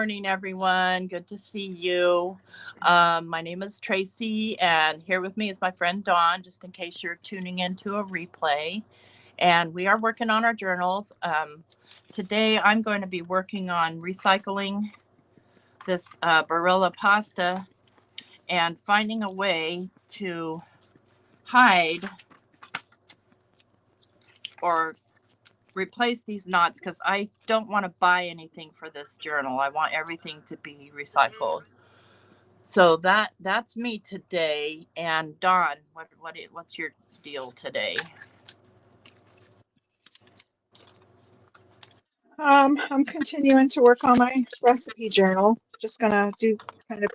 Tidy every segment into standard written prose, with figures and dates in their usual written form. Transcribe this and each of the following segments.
morning, everyone. Good to see you. My name is Tracy, and here with me is my friend Dawn, just in case you're tuning into a replay. And we are working on our journals. Today, I'm going to be working on recycling this Barilla pasta and finding a way to hide or replace these knots because I don't want to buy anything for this journal. I want everything to be recycled. So that's me today. And Dawn, what's your deal today? I'm continuing to work on my recipe journal. Just gonna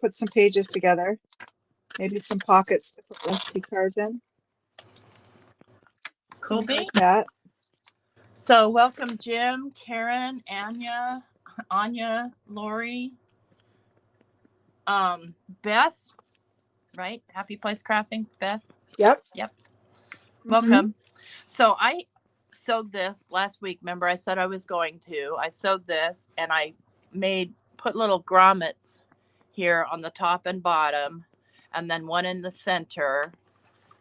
put some pages together, maybe some pockets to put recipe cards in. Cool bean. Like that. So welcome Jim, Karen, Anya, Lori, Beth, right? Happy Place Crafting, Beth. Yep. Welcome. So I sewed this last week. Remember I said I was going to. I sewed this and I put little grommets here on the top and bottom, and then one in the center,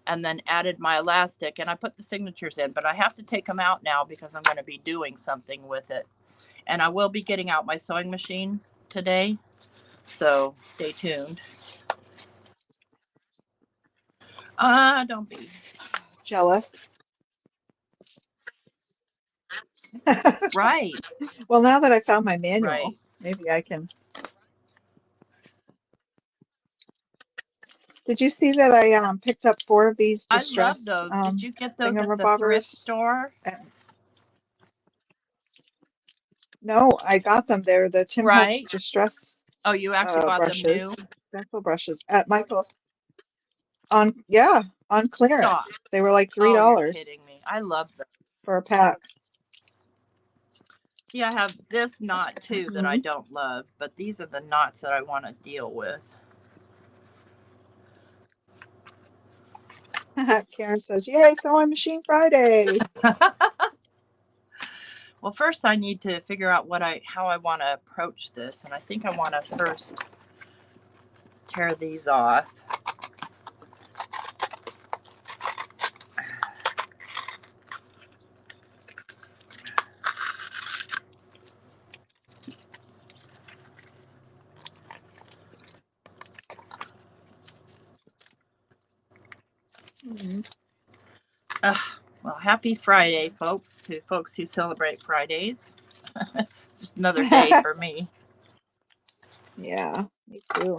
and then added my elastic, and I put the signatures in, but I have to take them out now because I'm going to be doing something with it. And I will be getting out my sewing machine today, so stay tuned. Don't be jealous. Right. Well, now that I found my manual, Right. maybe I can. Did you see that I picked up 4 of these distress? I love those. Did you get those at the thingamabobbers? thrift store? No, I got them. They're the Tim Right. Holtz distress. Oh, you actually bought brushes, them new? pencil brushes at Michael's. On clearance. Stop. They were like $3. Oh, you're kidding me. I love them for a pack. See, I have this knot too that I don't love, but these are the knots that I want to deal with. Karen says, "Yay, sewing machine Friday." Well, first I need to figure out how I want to approach this, and I think I want to first tear these off. Well, happy Friday, folks, to folks who celebrate Fridays. It's just another day for me. Yeah, me too.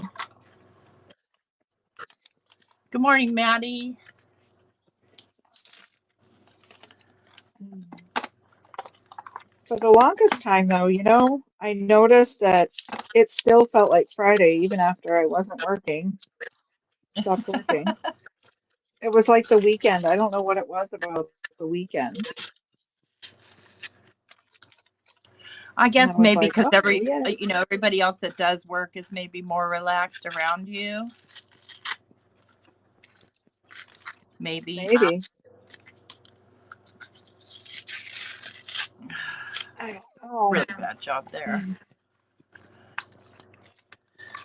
Good morning, Maddie. For the longest time, though, I noticed that it still felt like Friday even after I wasn't working. Stopped working. It was like the weekend. I don't know what it was about the weekend. I guess maybe because yeah. everybody else that does work is maybe more relaxed around you. Maybe. Really bad job there.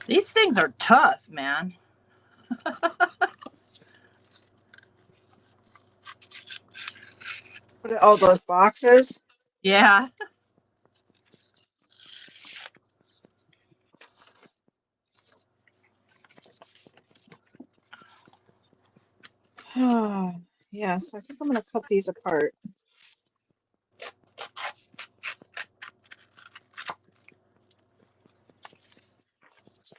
These things are tough, man. Oh, those boxes? Yeah. Yeah, so I think I'm going to cut these apart.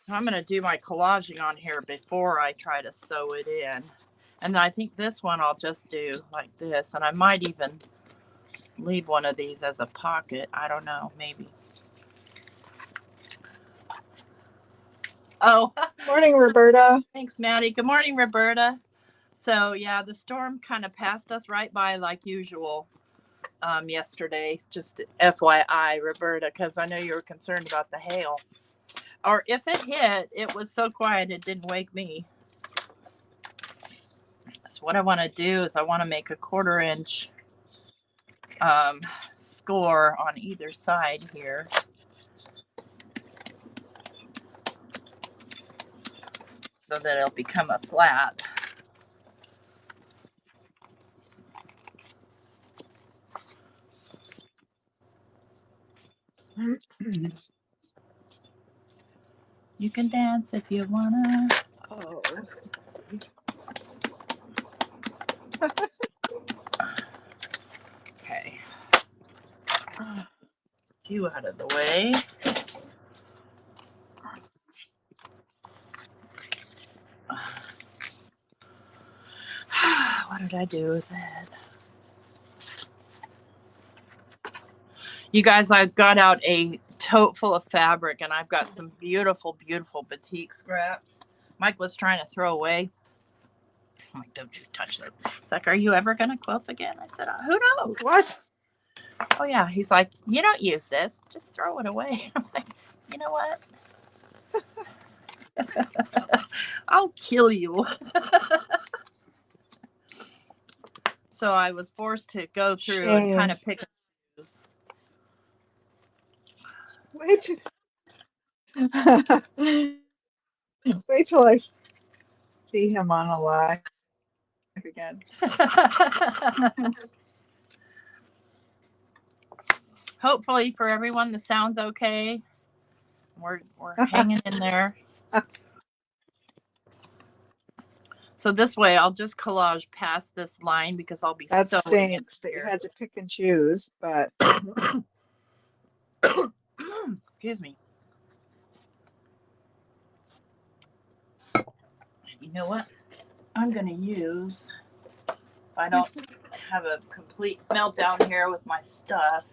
I'm going to do my collaging on here before I try to sew it in. And then I think this one I'll just do like this. And I might even leave one of these as a pocket. I don't know, maybe. Oh. Morning, Roberta. Thanks, Maddie. Good morning, Roberta. So, yeah, the storm kind of passed us right by like usual yesterday. Just FYI, Roberta, because I know you were concerned about the hail. Or if it hit, it was so quiet it didn't wake me. So what I want to do is I want to make a 1/4 inch score on either side here. so that it'll become a flat. You can dance if you wanna. Oh, let's see. Okay. You out of the way. What did I do with it? You guys, I've got out a tote full of fabric and I've got some beautiful, beautiful batik scraps. Mike was trying to throw away. I'm like, don't you touch that. He's like, are you ever going to quilt again? I said, who knows? What? Oh, yeah. He's like, you don't use this. Just throw it away. I'm like, you know what? I'll kill you. So I was forced to go through and kind of pick and choose. Wait till I see him on a live again. Hopefully for everyone the sound's okay. We're hanging in there. So this way I'll just collage past this line because I'll be That sewing stinks that you had to pick and choose, but excuse me. You know what? I'm gonna use, if I don't have a complete meltdown here with my stuff.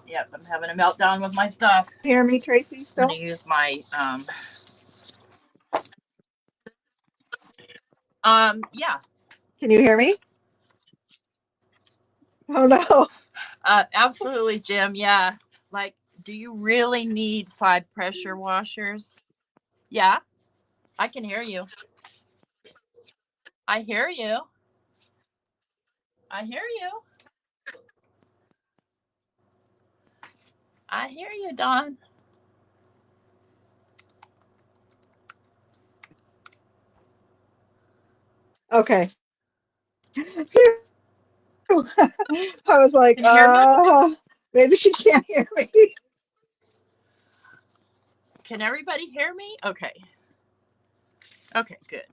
Yep, I'm having a meltdown with my stuff. Hear me, Tracy? Still? I'm gonna use my yeah. Can you hear me? Oh no. Absolutely, Jim. Yeah. Like, do you really need 5 pressure washers? Yeah, I can hear you. I hear you. I hear you. I hear you, Dawn. Okay. I was like, Can you hear me? maybe she can't hear me. Can everybody hear me? Okay. Okay, good.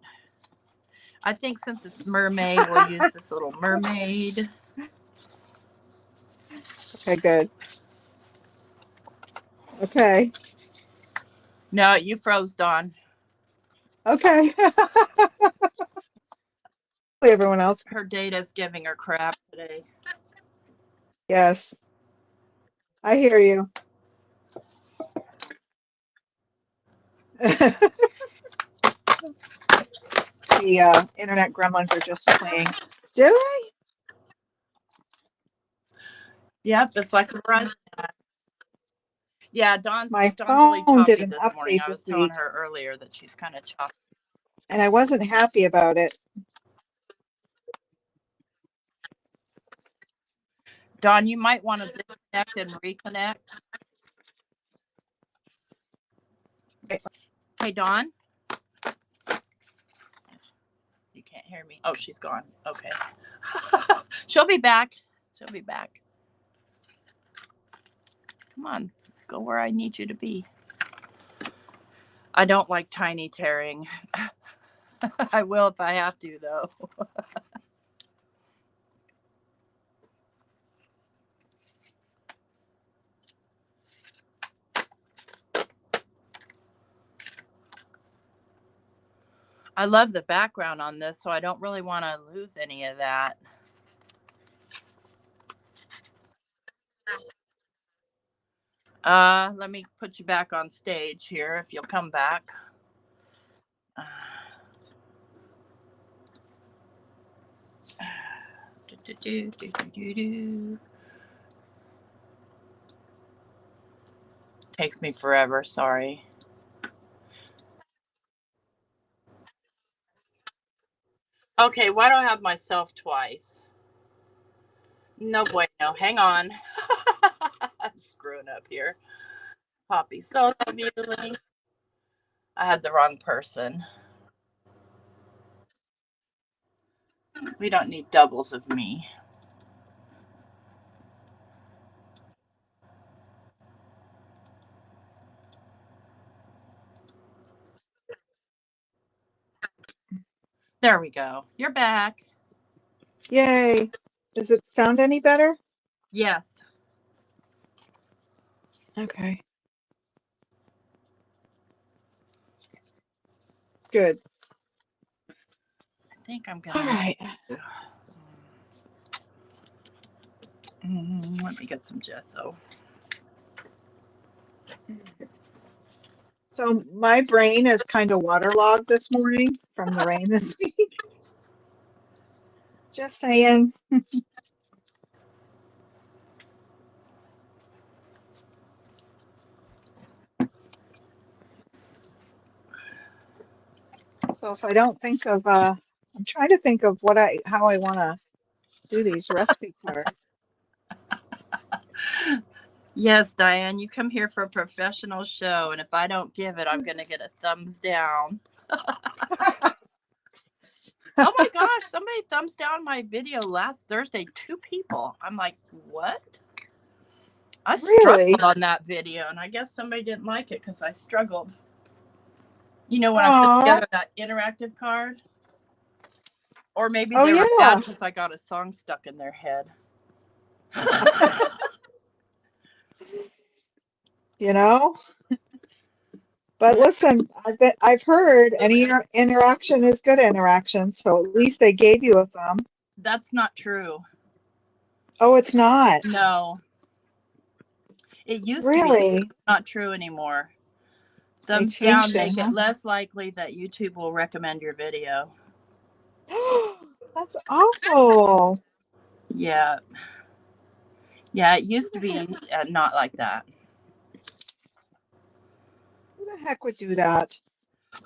I think since it's mermaid, we'll use this little mermaid. Okay, good. Okay. No, you froze, Dawn. Okay. Everyone else. Her data's giving her crap today. Yes. I hear you. The internet gremlins are just playing. Did I? Yep, it's like a Resin. Yeah, Dawn's My really phone did choppy an this morning. update I was this telling week, her earlier that she's kind of choppy. and I wasn't happy about it. Dawn, you might want to disconnect and reconnect. Okay. Hey, Dawn? You can't hear me. Oh, she's gone. Okay. She'll be back. She'll be back. Come on. Go where I need you to be. I don't like tiny tearing. I will if I have to, though. I love the background on this, so I don't really want to lose any of that. Let me put you back on stage here if you'll come back. Takes me forever, sorry. Okay, why do I have myself twice? No bueno. Hang on. I'm screwing up here. Poppy, so love you. I had the wrong person. We don't need doubles of me. There we go. You're back. Yay. Does it sound any better? Yes. Okay. Good. I think I'm All gonna. right. Let me get some gesso. So my brain is kind of waterlogged this morning from the rain this week. Just saying. So if I don't think of, I'm trying to think of how I want to do these recipe cards. Yes, Diane, you come here for a professional show, and if I don't give it, I'm gonna get a thumbs down. Oh my gosh, somebody thumbs down my video last Thursday. 2 people. I'm like, what? I Really? struggled on that video, and I guess somebody didn't like it because I struggled. You know, when I put Aw. together that interactive card? Or maybe Oh they were yeah. mad because I got a song stuck in their head. You know? But listen, I've heard any interaction is good interaction, so at least they gave you a thumb. That's not true. Oh, it's not. No. It used to be. Really? It's not true anymore. They Thumbs down changed it, make it huh? less likely that YouTube will recommend your video. That's awful. Yeah. Yeah, it used to be not like that. Who the heck would do that?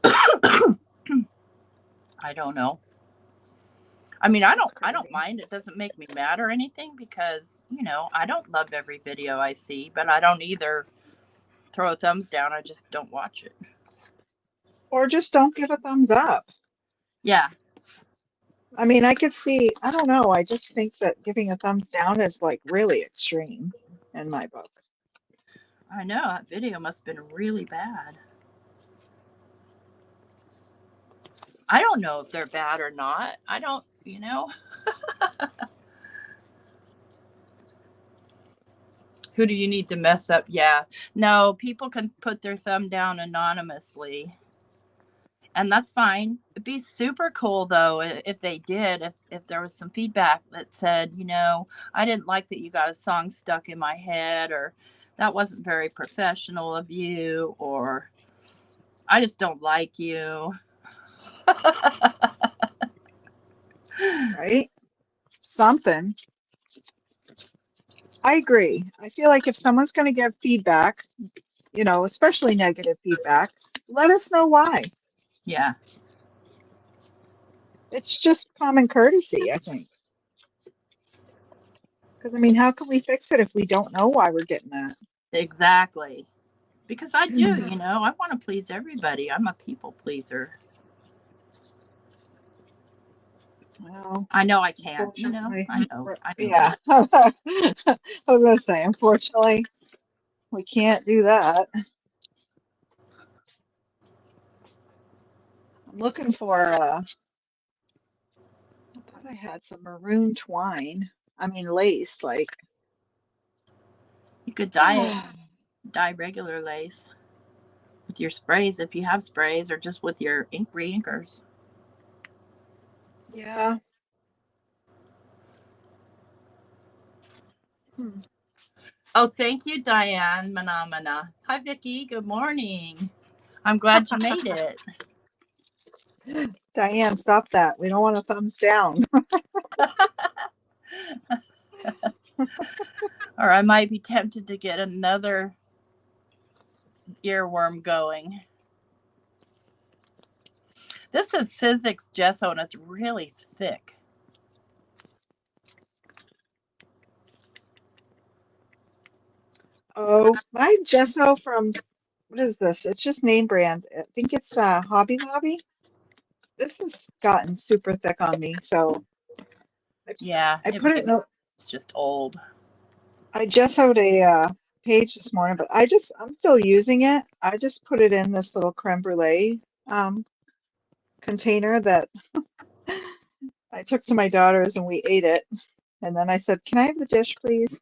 I don't know. I mean, I don't Crazy. mind. It doesn't make me mad or anything because, you know, I don't love every video I see, but I don't either throw a thumbs down. I just don't watch it. Or just don't give a thumbs up. Yeah. I mean, I could see, I don't know, I just think that giving a thumbs down is like really extreme in my book. I know. That video must have been really bad. I don't know if they're bad or not. I don't, you know. Who do you need to mess up? Yeah. No, people can put their thumb down anonymously. And that's fine. It'd be super cool though if they did, if there was some feedback that said, you know, I didn't like that you got a song stuck in my head, or that wasn't very professional of you, or I just don't like you. Right? Something. I agree. I feel like if someone's going to give feedback, you know, especially negative feedback, let us know why. Yeah, It's just common courtesy, I think. Because, I mean, how can we fix it if we don't know why we're getting that? exactly. Because I do, you know, I want to please everybody. I'm a people pleaser. Well, I know I can't, you know. unfortunately, I know. yeah. I was going to say, unfortunately, we can't do that. I'm looking for, I thought I had some maroon twine. I mean, lace, like. You could dye regular lace with your sprays if you have sprays, or just with your ink reinkers. Yeah. Oh, thank you, Diane Manamana. Hi, Vicki. Good morning. I'm glad you made it. Diane, stop that. We don't want a thumbs down. Or I might be tempted to get another earworm going. This is Sizzix gesso, and it's really thick. Oh, my gesso from, what is this? It's just name brand. I think it's Hobby Lobby. This has gotten super thick on me, so Yeah, I it put it maybe in. it's just old. I gessoed a page this morning, but I'm still using it. I just put it in this little creme brulee um, container that I took to my daughters and we ate it. And then I said, "Can I have the dish, please?"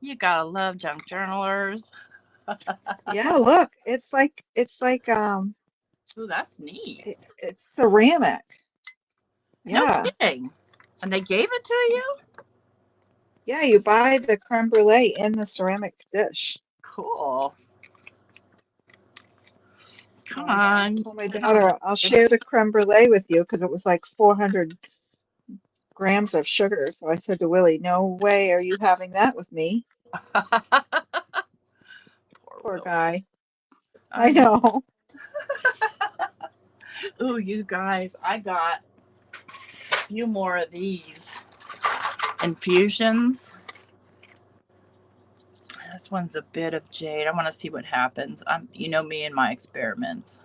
You gotta love junk journalers. Yeah, look, Ooh, that's neat. it's ceramic. No Yeah, kidding. And they gave it to you? yeah. You buy the creme brulee in the ceramic dish. Cool. So Come I on. told my Get on daughter, I'll share the creme brulee with you because it was like 400 grams of sugar. So I said to Willie, "No way are you having that with me." Poor Poor Willie. guy. I I know. know. Ooh, you guys, I got a few more of these infusions. This one's a bit of jade. I want to see what happens. You know me and my experiments.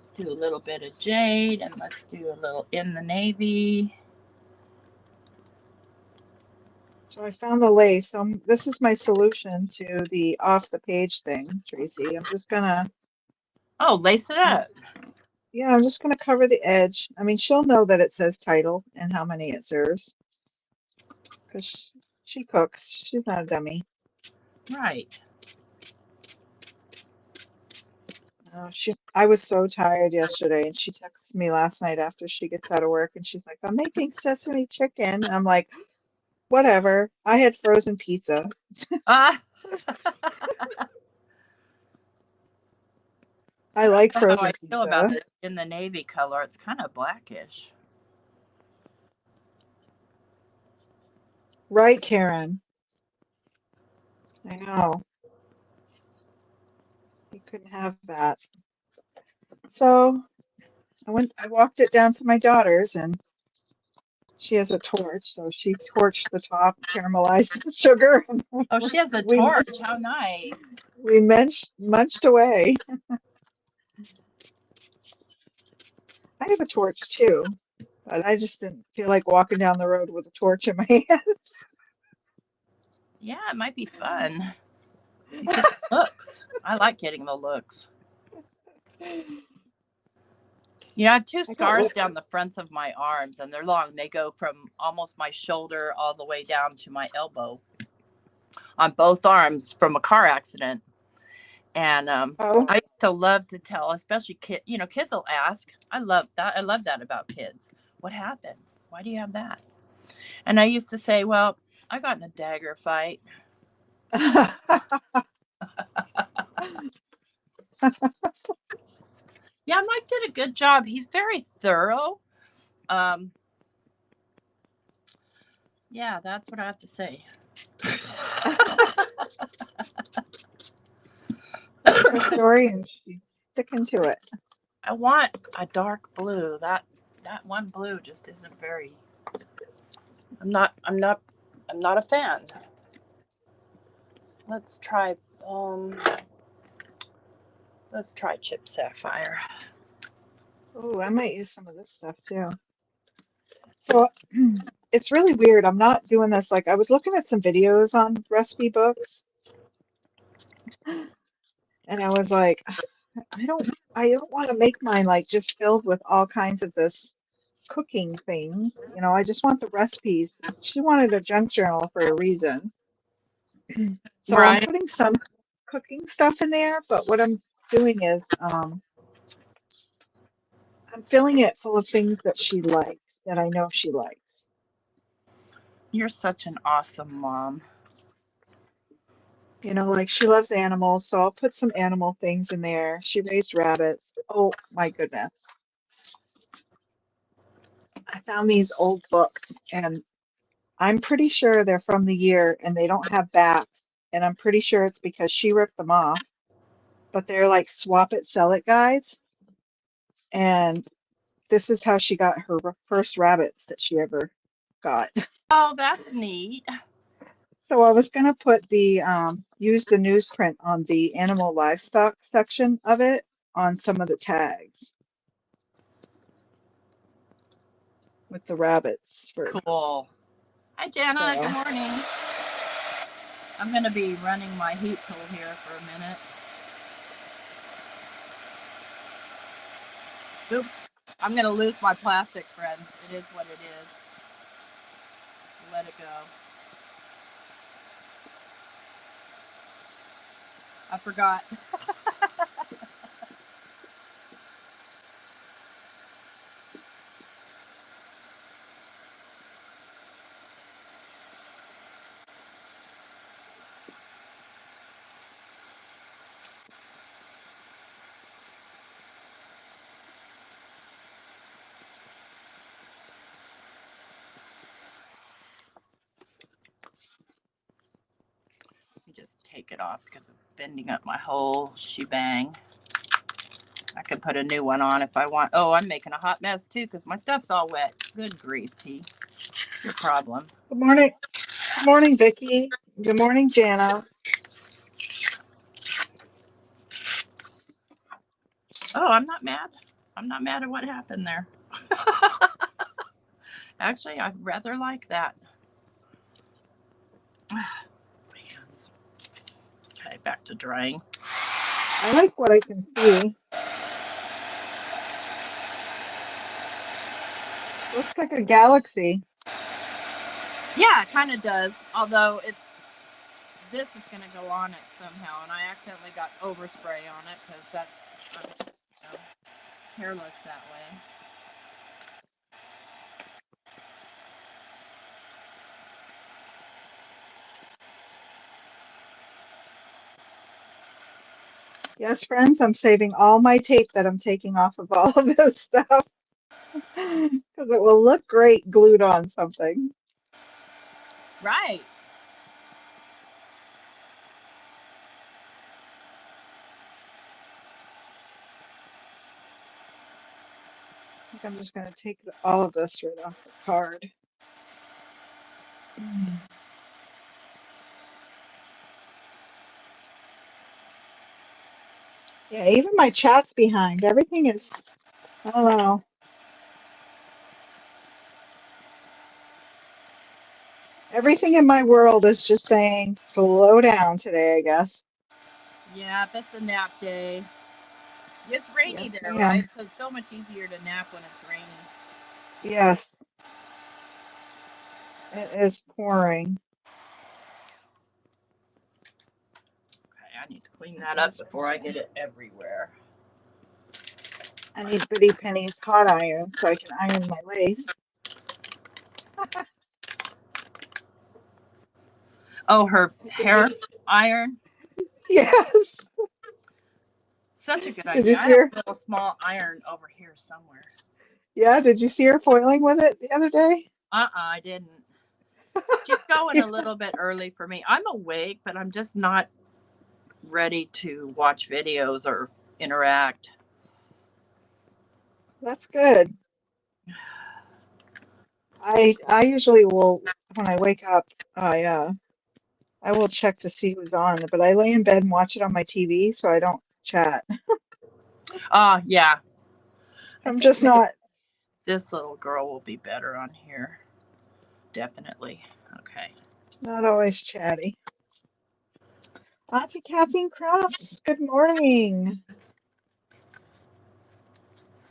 Let's do a little bit of jade and let's do a little in the navy. So I found the lace. So this is my solution to the off the page thing, Tracy. Oh, lace it I'm up. just, yeah, I'm just gonna cover the edge. I mean, she'll know that it says title and how many it serves because she cooks. She's not a dummy. Right. I was so tired yesterday, and she texted me last night after she gets out of work, and she's like, "I'm making sesame chicken." And I'm like, "Whatever." I had frozen pizza. Ah. I I like don't know how I frozen feel about pizza. this in the navy color. It's kind of blackish. Right, Karen. I know. You couldn't have that. So I walked it down to my daughter's, and she has a torch, so she torched the top, caramelized the sugar, and Oh, she has a we torch. How nice. munched away. I have a torch too, but I just didn't feel like walking down the road with a torch in my Yeah, it might be fun. You get the looks. I like getting the looks. hand. You know, I have two I got scars what? down the fronts of my arms, and they're long. They go from almost my shoulder all the way down to my elbow on both arms from a car accident. And Oh, I used to love to tell, especially kids. You know, kids will ask. I love that. I love that about kids. What happened? Why do you have that? And I used to say, well, I got in a dagger fight. Yeah, Mike did a good job. He's very thorough. Um, yeah, that's what I have to say. that's her story, and she's sticking to it. I want a dark blue. That one blue just isn't very. I'm not. I'm not. I'm not a fan. Let's try. Um, let's try chip sapphire. Oh, I might use some of this stuff too. So it's really weird. I'm not doing this. Like I was looking at some videos on recipe books, and I was like, I don't, I don't want to make mine like just filled with all kinds of this cooking things. I just want the recipes. She wanted a junk journal for a reason. So I'm Right. putting some cooking stuff in there, but what I'm doing is I'm filling it full of things that she likes, that I know she likes. You're such an awesome mom. Like she loves animals, so I'll put some animal things in there. She raised rabbits. Oh my goodness. I found these old books, and I'm pretty sure they're from the year and they don't have bats. And I'm pretty sure it's because she ripped them off, but they're like swap it, sell it guides. And this is how she got her first rabbits that she ever got. Oh, that's neat. So I was going to put the use the newsprint on the animal livestock section of it on some of the tags with the rabbits for Cool. Hi, Jana. Good so. morning. I'm going to be running my heat tool here for a minute. Oops. I'm going to lose my plastic, friends. It is what it is. Let it go. I forgot. Let me just take it off because it's bending up my whole shebang. I can put a new one on if I want. Oh, I'm making a hot mess too because my stuff's all wet. Good grief, T. Your problem. Good morning. Good morning, Vicky. Good morning, Jana. Oh, I'm not mad. I'm not mad at what happened there. Actually, I'd rather like that. Okay, back to drying. I like what I can see. Looks like a galaxy. Yeah, it kind of does. Although this is going to go on it somehow, and I accidentally got overspray on it because that's hairless that way. Yes, friends, I'm saving all my tape that I'm taking off of all of this stuff because it will look great glued on something. Right. I think I'm just going to take all of this right off the card. Yeah, even my chat's behind. Everything is, I don't know. Everything in my world is just saying slow down today, I guess. Yeah, it's a nap day. It's rainy Yes, there, right? ma'am. So it's so much easier to nap when it's rainy. Yes, it is pouring. Okay, I need to clean that up before I get it everywhere. I need Bitty Penny's hot iron so I can iron my lace. Oh, her hair iron. Yes. Such a good Did you idea. I see have her? a little small iron over here somewhere. Yeah, did you see her foiling with it the other day? I didn't. She's going a little bit early for me. I'm awake, but I'm just not ready to watch videos or interact. That's good. I usually will when I wake up, I will check to see who's on, but I lay in bed and watch it on my TV so I don't chat. Yeah. I I'm think just maybe not this little girl will be better on here. Definitely. Okay. not always chatty. Auntie Kathleen Cross, good morning.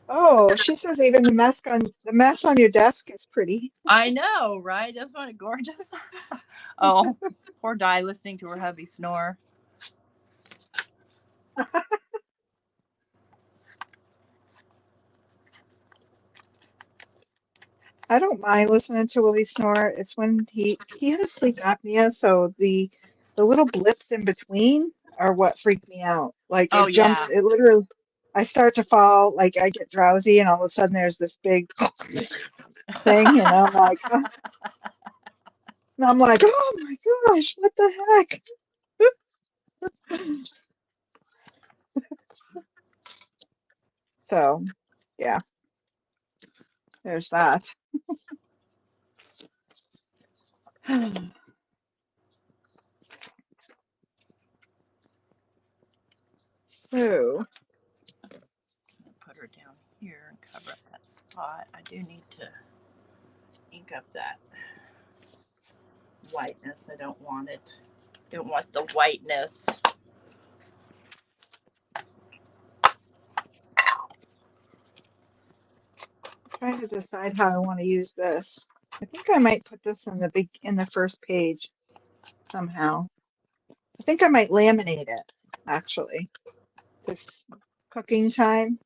Oh, she says even the mess on your desk is pretty. I know, right? Isn't it gorgeous? Oh, poor Di listening to her hubby snore. I don't mind listening to Willie snore. It's when he has sleep apnea, so the little blips in between are what freak me out. Like Oh, yeah. it literally I start to fall, like I get drowsy and all of a sudden there's this big thing and I'm like, oh my gosh, what the heck? So yeah, there's that. So, Put her down here and cover up that spot. I do need to ink up that whiteness. I don't want it. Don't want the whiteness. trying to decide how I want to use this. I think I might put this in the first page somehow. I think I might laminate it, actually. This cooking time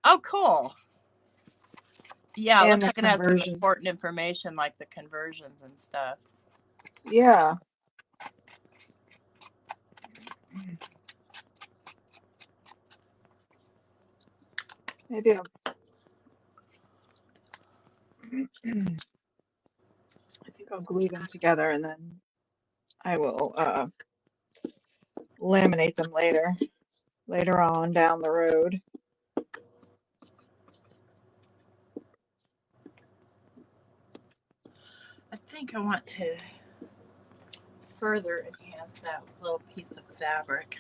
Oh, cool. Yeah, it and looks the like it has some conversion. important information like the conversions and stuff. Yeah. Maybe I'll, I think I'll glue them together and then I will laminate them later on down the road. I think I want to further enhance that little piece of fabric.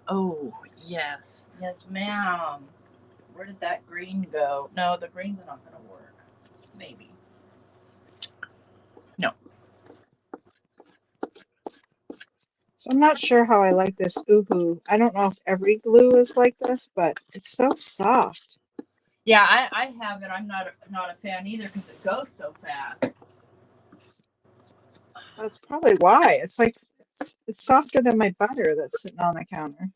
Oh, yes. Yes, ma'am. Where did that green go? No, the green's not going to work. Maybe. No. So I'm not sure how I like this Uhu. I don't know if every glue is like this, but it's so soft. Yeah, I have it. I'm not a fan either because it goes so fast. That's probably why. It's like it's softer than my butter that's sitting on the counter.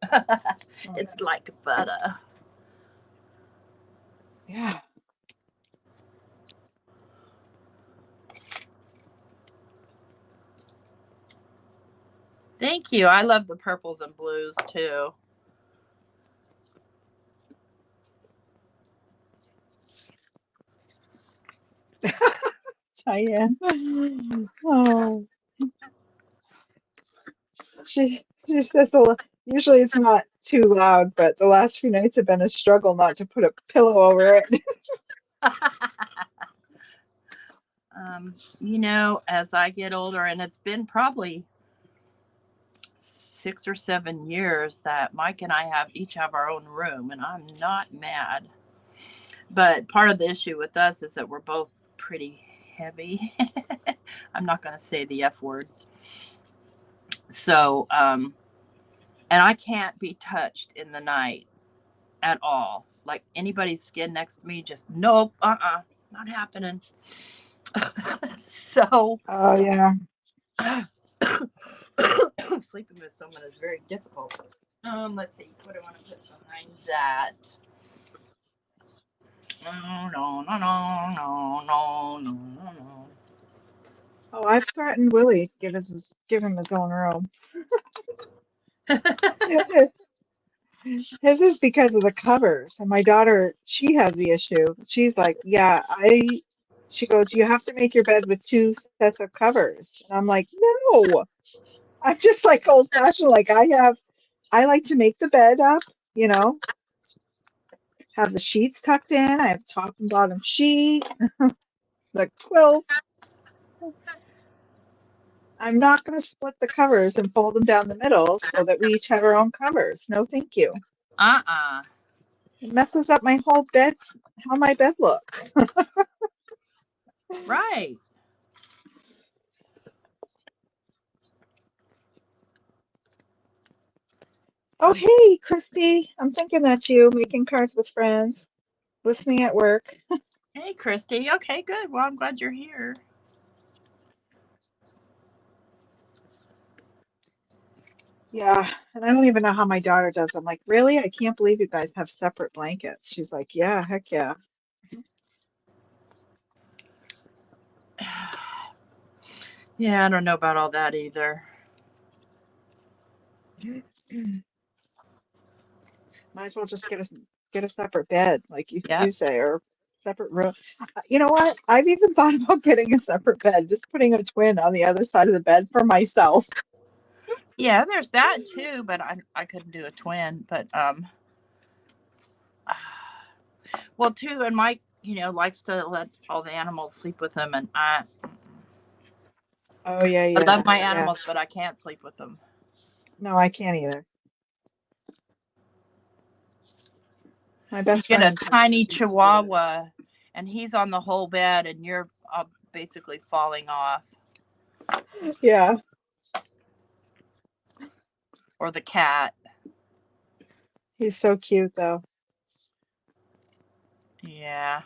It's like butter. Yeah. Thank you. I love the purples and blues too. Diane. Oh, she says usually it's not too loud, but the last few nights have been a struggle not to put a pillow over it. You know, as I get older, and it's been probably 6 or 7 years that Mike and I each have our own room, and I'm not mad. But part of the issue with us is that we're both pretty heavy. I'm not going to say the F word. So, and I can't be touched in the night at all. Like anybody's skin next to me, just nope, not happening. So, Oh yeah. sleeping with someone is very difficult. Let's see, what do I want to put behind that? No. Oh, I've threatened Willie to give him his own room. His is because of the covers. And my daughter, she has the issue. She's like, yeah, she goes, you have to make your bed with two sets of covers. And I'm like, no, I'm just like old fashioned. Like I like to make the bed up, you know, have the sheets tucked in. I have top and bottom sheet, the quilts. I'm not going to split the covers and fold them down the middle so that we each have our own covers. No, thank you. It messes up my whole bed, how my bed looks. Right. Oh, hey, Christy. I'm thinking that's you making cards with friends, listening at work. Hey, Christy. Okay, good. Well, I'm glad you're here. Yeah, and I don't even know how my daughter does. I'm like, really? I can't believe you guys have separate blankets. She's like, yeah, heck yeah. Yeah, I don't know about all that either. Might as well just get a separate bed, like you Yep. say, or separate room. You know what? I've even thought about getting a separate bed, just putting a twin on the other side of the bed for myself. Yeah, there's that too, but I couldn't do a twin. But well, too, and Mike, likes to let all the animals sleep with him, and Oh yeah, I love yeah, my yeah. animals, but I can't sleep with them. No, I can't either. My You best get friend a in Texas, tiny she can do it. Chihuahua, and he's on the whole bed, and you're basically falling off, Yeah, or the cat. he's so cute though. Yeah.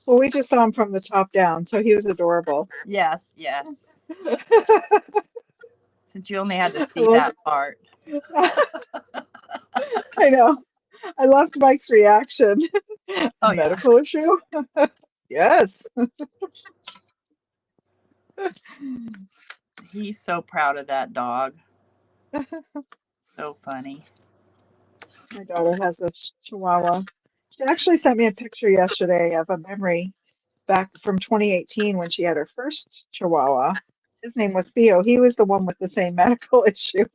Well, we just saw him from the top down, so he was adorable. Yes, yes. Since you only had to I see love, that part. I know. I loved Mike's reaction. A Oh yeah. medical issue? Yes. He's so proud of that dog. So funny. My daughter has a Chihuahua. She actually sent me a picture yesterday of a memory back from 2018 when she had her first Chihuahua. His name was Theo. He was the one with the same medical issue.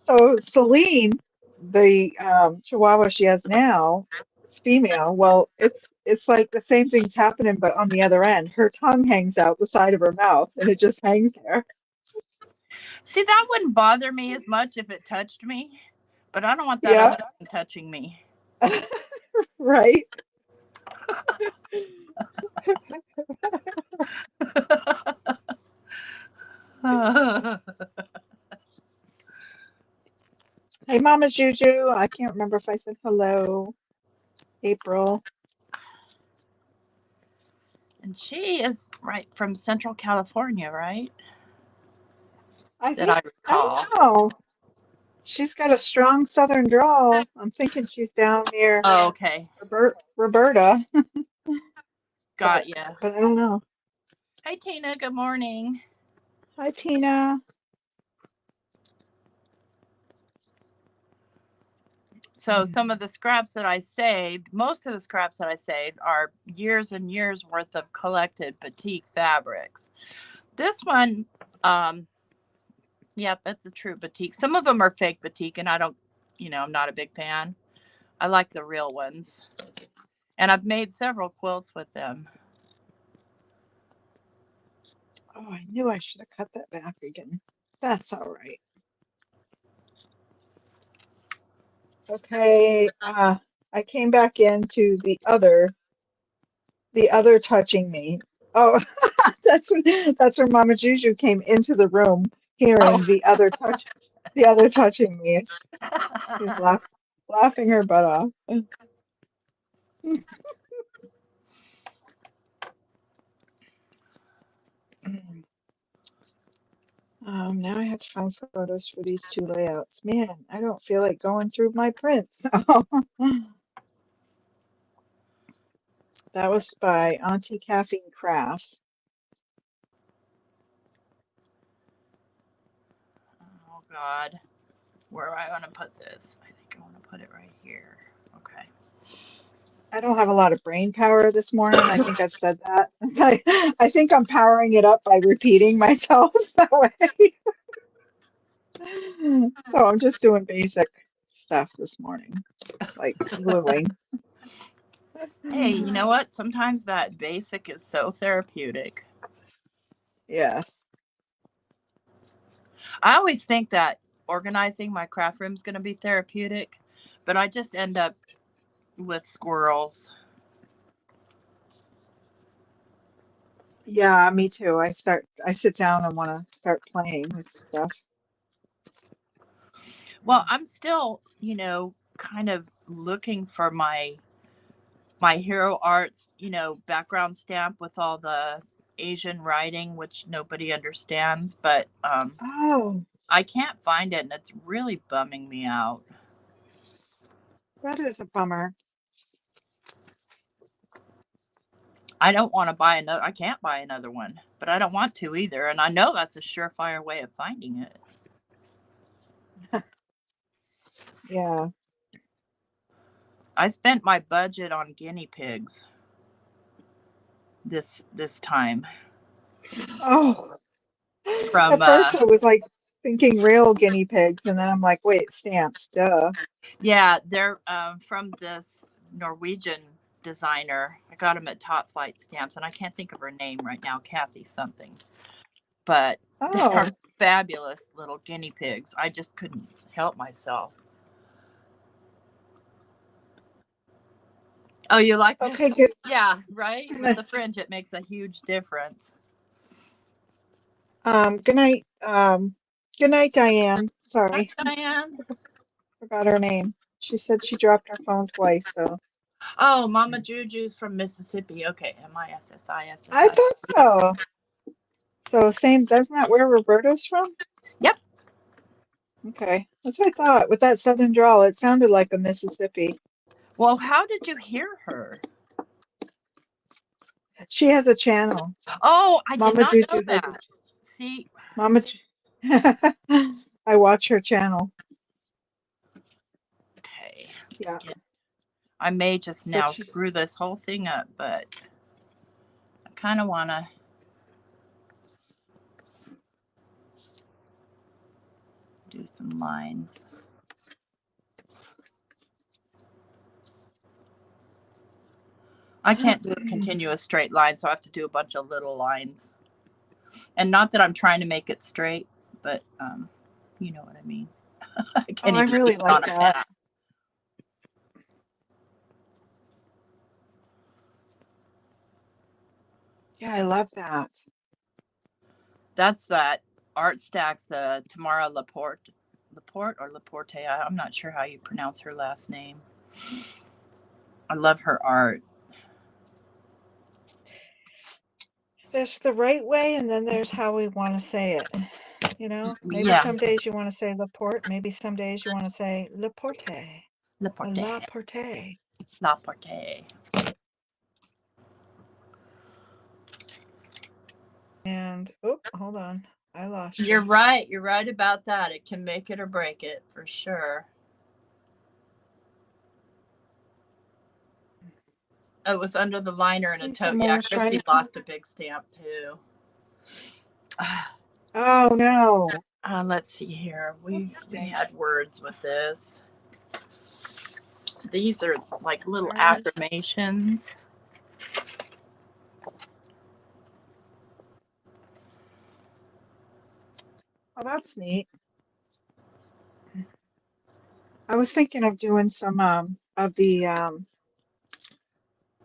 So Celine, the Chihuahua she has now, it's female. Well, it's like the same thing's happening, but on the other end. Her tongue hangs out the side of her mouth, and it just hangs there. See, that wouldn't bother me as much if it touched me, but I don't want that Yeah, other thing touching me. right. Hey, Mama Juju. I can't remember if I said hello. April. And she is right from Central California, right? I That think I I don't recall. know. She's got a strong Southern drawl. I'm thinking she's down near Oh, okay. Roberta, Got ya. but I don't know. Hi, Tina. Good morning. Hi, Tina. So some of the scraps that I saved, most of the scraps that I saved are years and years worth of collected batik fabrics. This one, yep, it's a true batik. Some of them are fake batik, and I don't, I'm not a big fan. I like the real ones. And I've made several quilts with them. Oh, I knew I should have cut that back again. That's all right. Okay, I came back into the other touching me. Oh, that's when Mama Juju came into the room, Oh. hearing the other touching me. She's laughing her butt off. Now I have to find photos for these two layouts. Man, I don't feel like going through my prints. That was by Auntie Caffeine Crafts. Oh, God. Where am I going to put this? I think I want to put it right here. Okay. I don't have a lot of brain power this morning. I think I've said that. I think I'm powering it up by repeating myself that way. So I'm just doing basic stuff this morning, like gluing. Hey, you know what? Sometimes that basic is so therapeutic. Yes. I always think that organizing my craft room is going to be therapeutic, but I just end up with squirrels. Yeah, me too. I sit down and want to start playing with stuff. Well, I'm still, kind of looking for my Hero Arts, background stamp with all the Asian writing, which nobody understands, but Oh, I can't find it, and it's really bumming me out. that is a bummer. I don't want to buy another. I can't buy another one, but I don't want to either, and I know that's a surefire way of finding it. Yeah. I spent my budget on guinea pigs this time Oh, from at first I was like thinking real guinea pigs, and then I'm like, wait, stamps, duh. yeah, they're from this Norwegian designer. I got them at Top Flight Stamps, and I can't think of her name right now, Kathy something. But Oh, they're fabulous little guinea pigs. I just couldn't help myself. Oh, you like that? okay, good. Yeah, right? With the fringe, it makes a huge difference. Good night. Good night, Diane. Hi, Sorry, Diane. forgot her name. She said she dropped her phone twice, so Oh, Mama Juju's from Mississippi. Okay, Mississi. I thought so. So same, that's not where Roberta's from? Yep. Okay, that's what I thought. With that southern drawl, it sounded like a Mississippi. Well, how did you hear her? She has a channel. Oh, I did Mama not know Juju has a that. See, Mama. I watch her channel. okay. Yeah. I may just So now she, screw this whole thing up, but I kind of want to do some lines. I can't do a continuous straight line, so I have to do a bunch of little lines. And not that I'm trying to make it straight, but you know what I mean. I can't I even really keep it on like a that. pen. Yeah, I love that. That's that Art Stacks, the Tamara Laporte or Laporte. I'm not sure how you pronounce her last name. I love her art. There's the right way, and then there's how we want to say it. You know, maybe Yeah, some days you want to say Laporte, maybe some days you want to say Laporte, Laporte. Laporte. Laporte. And oh, hold on, I lost you. You're right. You're right about that. It can make it or break it for sure. It was under the liner in a tote. Someone Yeah, was trying Christy to. lost a big stamp too. Oh no. Let's see here. We stinks. had words with this. These are like little Darn it. affirmations. Oh, that's neat. I was thinking of doing some of the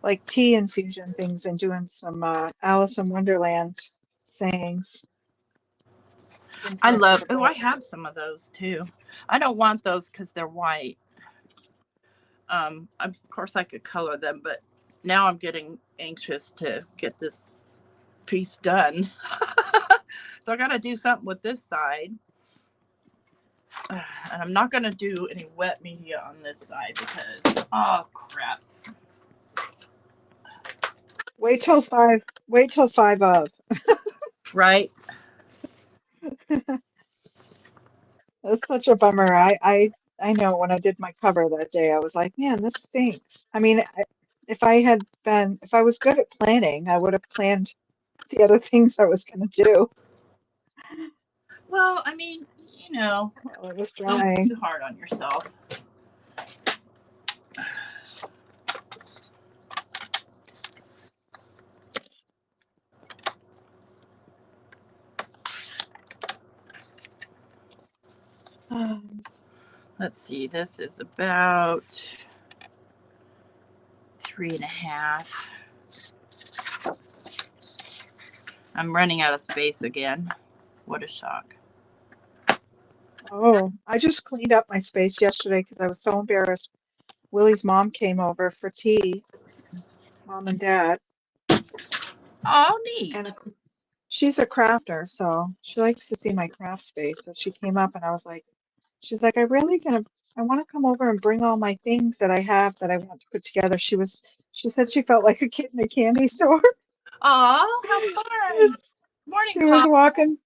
like tea infusion things and doing some Alice in Wonderland sayings. I love. For the Oh, I book. have some of those too. I don't want those because they're white. Of course, I could color them, but now I'm getting anxious to get this piece done. So I got to do something with this side. And I'm not going to do any wet media on this side because, oh crap. Wait till five. Wait till five of. Right? That's such a bummer. I know when I did my cover that day, I was like, man, this stinks. I mean, if I was good at planning, I would have planned the other things I was going to do Well, I mean, you know, while it was don't be drying. too hard on yourself. Let's see, this is about 3.5. I'm running out of space again. What a shock. Oh, I just cleaned up my space yesterday because I was so embarrassed. Willie's mom came over for tea, mom and dad, Oh, neat. and she's a crafter, so she likes to see my craft space. So she came up and I was like, she's like, I want to come over and bring all my things that I have that I want to put together. She said she felt like a kid in a candy store. Oh, how fun. Morning, She was Pop. walking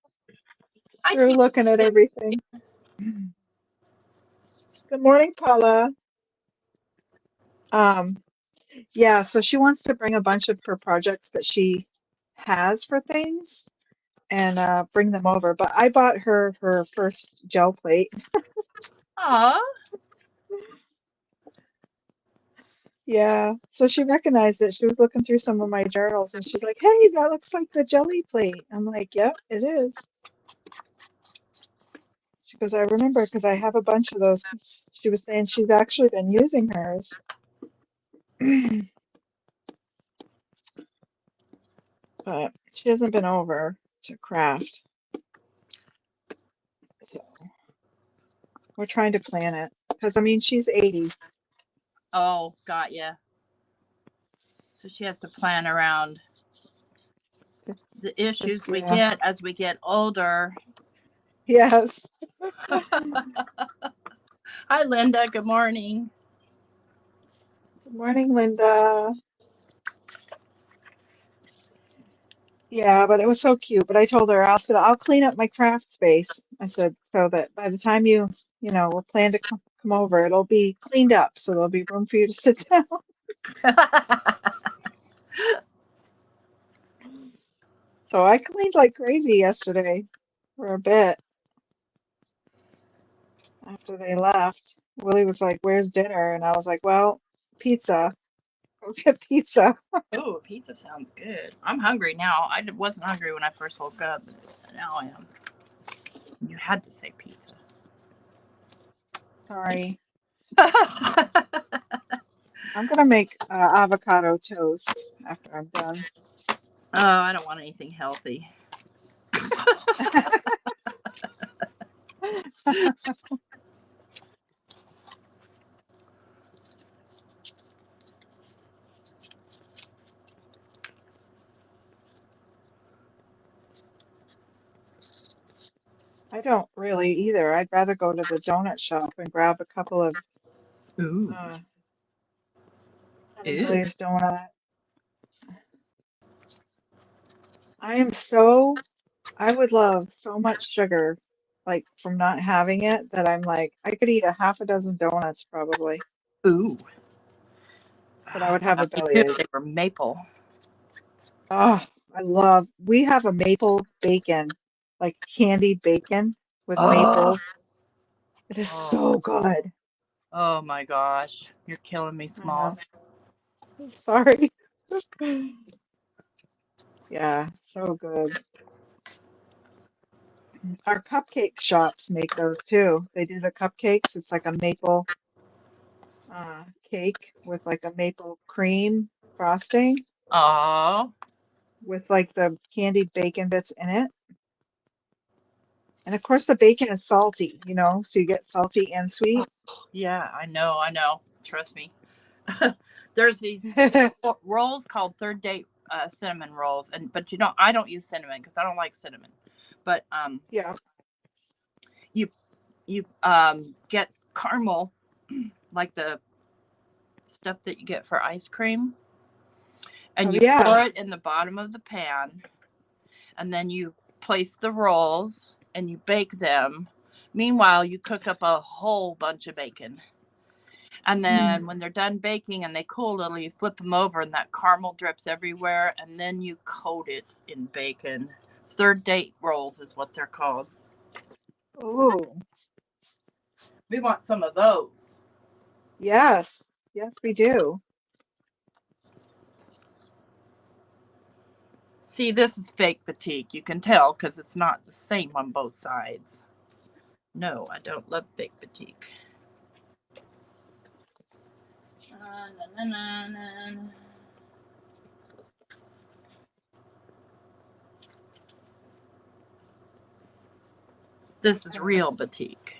Hi, through Tina. looking at everything. Good morning, Paula. Um, yeah, so she wants to bring a bunch of her projects that she has for things and bring them over. But I bought her first gel plate. Oh, Yeah. So she recognized it. She was looking through some of my journals and she's like, "Hey, that looks like the jelly plate." I'm like, "Yep, it is." She goes, "I remember because I have a bunch of those." 'Cause she was saying she's actually been using hers. But she hasn't been over to craft. So we're trying to plan it. Because I mean, she's 80. Oh, got ya. So she has to plan around the issues Just, we yeah. get as we get older. Yes. Hi, Linda. Good morning. Good morning, Linda. Yeah, but it was so cute. But I told her, I said, I'll clean up my craft space. I said, so that by the time we'll plan to come over, it'll be cleaned up. So there'll be room for you to sit down. So I cleaned like crazy yesterday for a bit after they left. Willie was like, "Where's dinner?" And I was like, "Well, pizza. Go get pizza." Oh, pizza sounds good. I'm hungry now. I wasn't hungry when I first woke up, but now I am. You had to say pizza. Sorry. I'm gonna make avocado toast after I'm done. Oh, I don't want anything healthy. I don't really either. I'd rather go to the donut shop and grab a couple of Ooh. uh, lemon Ew. glazed donut. I am so, I would love so much sugar, like from not having it, that I'm like, I could eat a half a dozen donuts probably, Ooh. but I would have a Me too. bellyache. They were maple. Oh, we have a maple bacon, like candied bacon with Oh. maple. It is Oh. so good. Oh my gosh. You're killing me, I know. Smalls. Sorry. Yeah, so good. Our cupcake shops make those too. They do the cupcakes. It's like a maple cake with like a maple cream frosting Oh. with like the candied bacon bits in it. And of course, the bacon is salty, so you get salty and sweet. Yeah, I know. I know. Trust me. There's these rolls called third date cinnamon rolls, but I don't use cinnamon because I don't like cinnamon. But Yeah. you get caramel, like the stuff that you get for ice cream, and Oh, you yeah. pour it in the bottom of the pan, and then you place the rolls and you bake them. Meanwhile, you cook up a whole bunch of bacon. And then when they're done baking and they cool a little, you flip them over and that caramel drips everywhere. And then you coat it in bacon. Third date rolls is what they're called. Oh, We want some of those. yes. Yes, we do. See, this is fake batik. You can tell because it's not the same on both sides. No, I don't love fake batik. Na, na, na. This is real batik.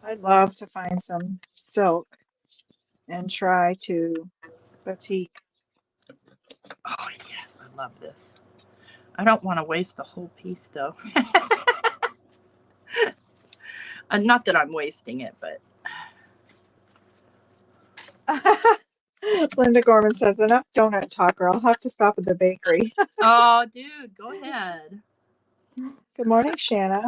I'd love to find some silk and try to batik. Oh, yes, I love this. I don't want to waste the whole piece, though. Not that I'm wasting it, but Linda Gorman says, enough donut talk, or I'll have to stop at the bakery. oh, dude, go ahead. Good morning, Shanna.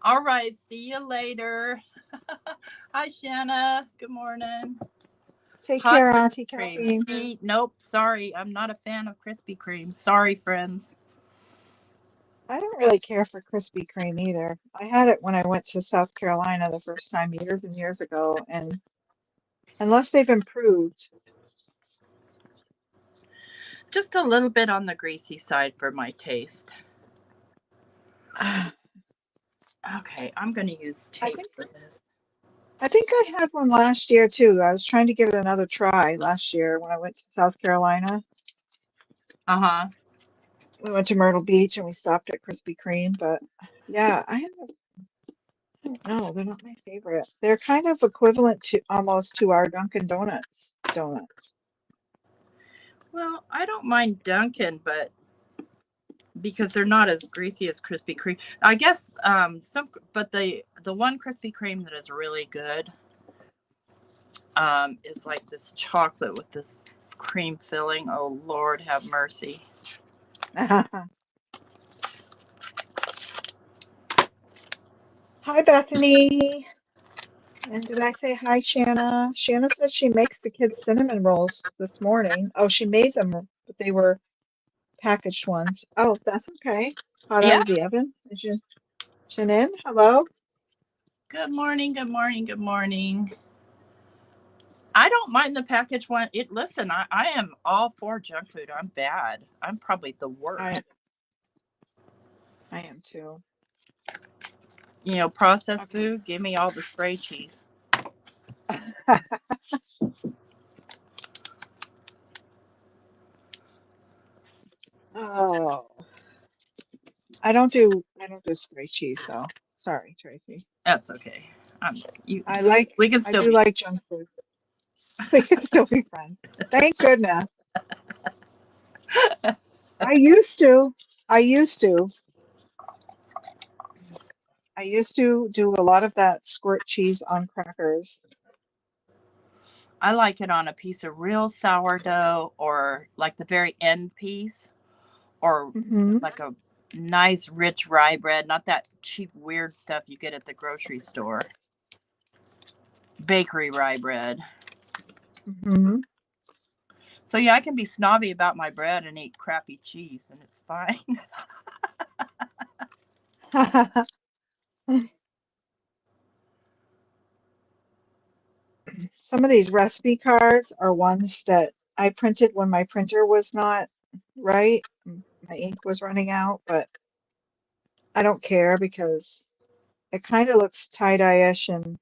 All right, see you later. Hi, Shanna. Good morning. Take Hot care, Krispy Auntie Kreme. Kathleen. See, nope, sorry, I'm not a fan of Krispy Kreme. Sorry, friends. I don't really care for Krispy Kreme either. I had it when I went to South Carolina the first time years and years ago, and unless they've improved, Just a little bit on the greasy side for my taste. I Okay, I'm going to use tape think for this. I think I had one last year too. I was trying to give it another try last year when I went to South Carolina. Uh-huh. We went to Myrtle Beach and we stopped at Krispy Kreme, but yeah, I don't know, they're not my favorite. They're kind of equivalent to almost to our Dunkin' donuts. Well, I don't mind Dunkin', but because they're not as greasy as Krispy Kreme. I guess but the one Krispy Kreme that is really good is like this chocolate with this cream filling. Oh Lord, have mercy. Hi, Bethany. And did I say hi, Shanna? Shanna said she makes the kids cinnamon rolls this morning. Oh, she made them, but they were packaged ones. Oh, that's okay. Hot out Yeah. of the oven. Is Janine? Hello? Good morning. Good morning. Good morning. I don't mind the packaged one. Listen, I am all for junk food. I'm bad. I'm probably the worst. I am too. You know, processed Okay. food, give me all the spray cheese. Oh, I don't do spray cheese though. Sorry, Tracy. That's okay. We can I still do be. like junk food. We can still be friends. Thank goodness. I used to. I used to. I used to do a lot of that squirt cheese on crackers. I like it on a piece of real sourdough or like the very end piece or Hmm. like a nice rich rye bread, not that cheap weird stuff you get at the grocery store. Bakery rye bread. Hmm. So yeah, I can be snobby about my bread and eat crappy cheese and it's fine. Some of these recipe cards are ones that I printed when my printer was not right. My ink was running out, but I don't care because it kind of looks tie-dye-ish and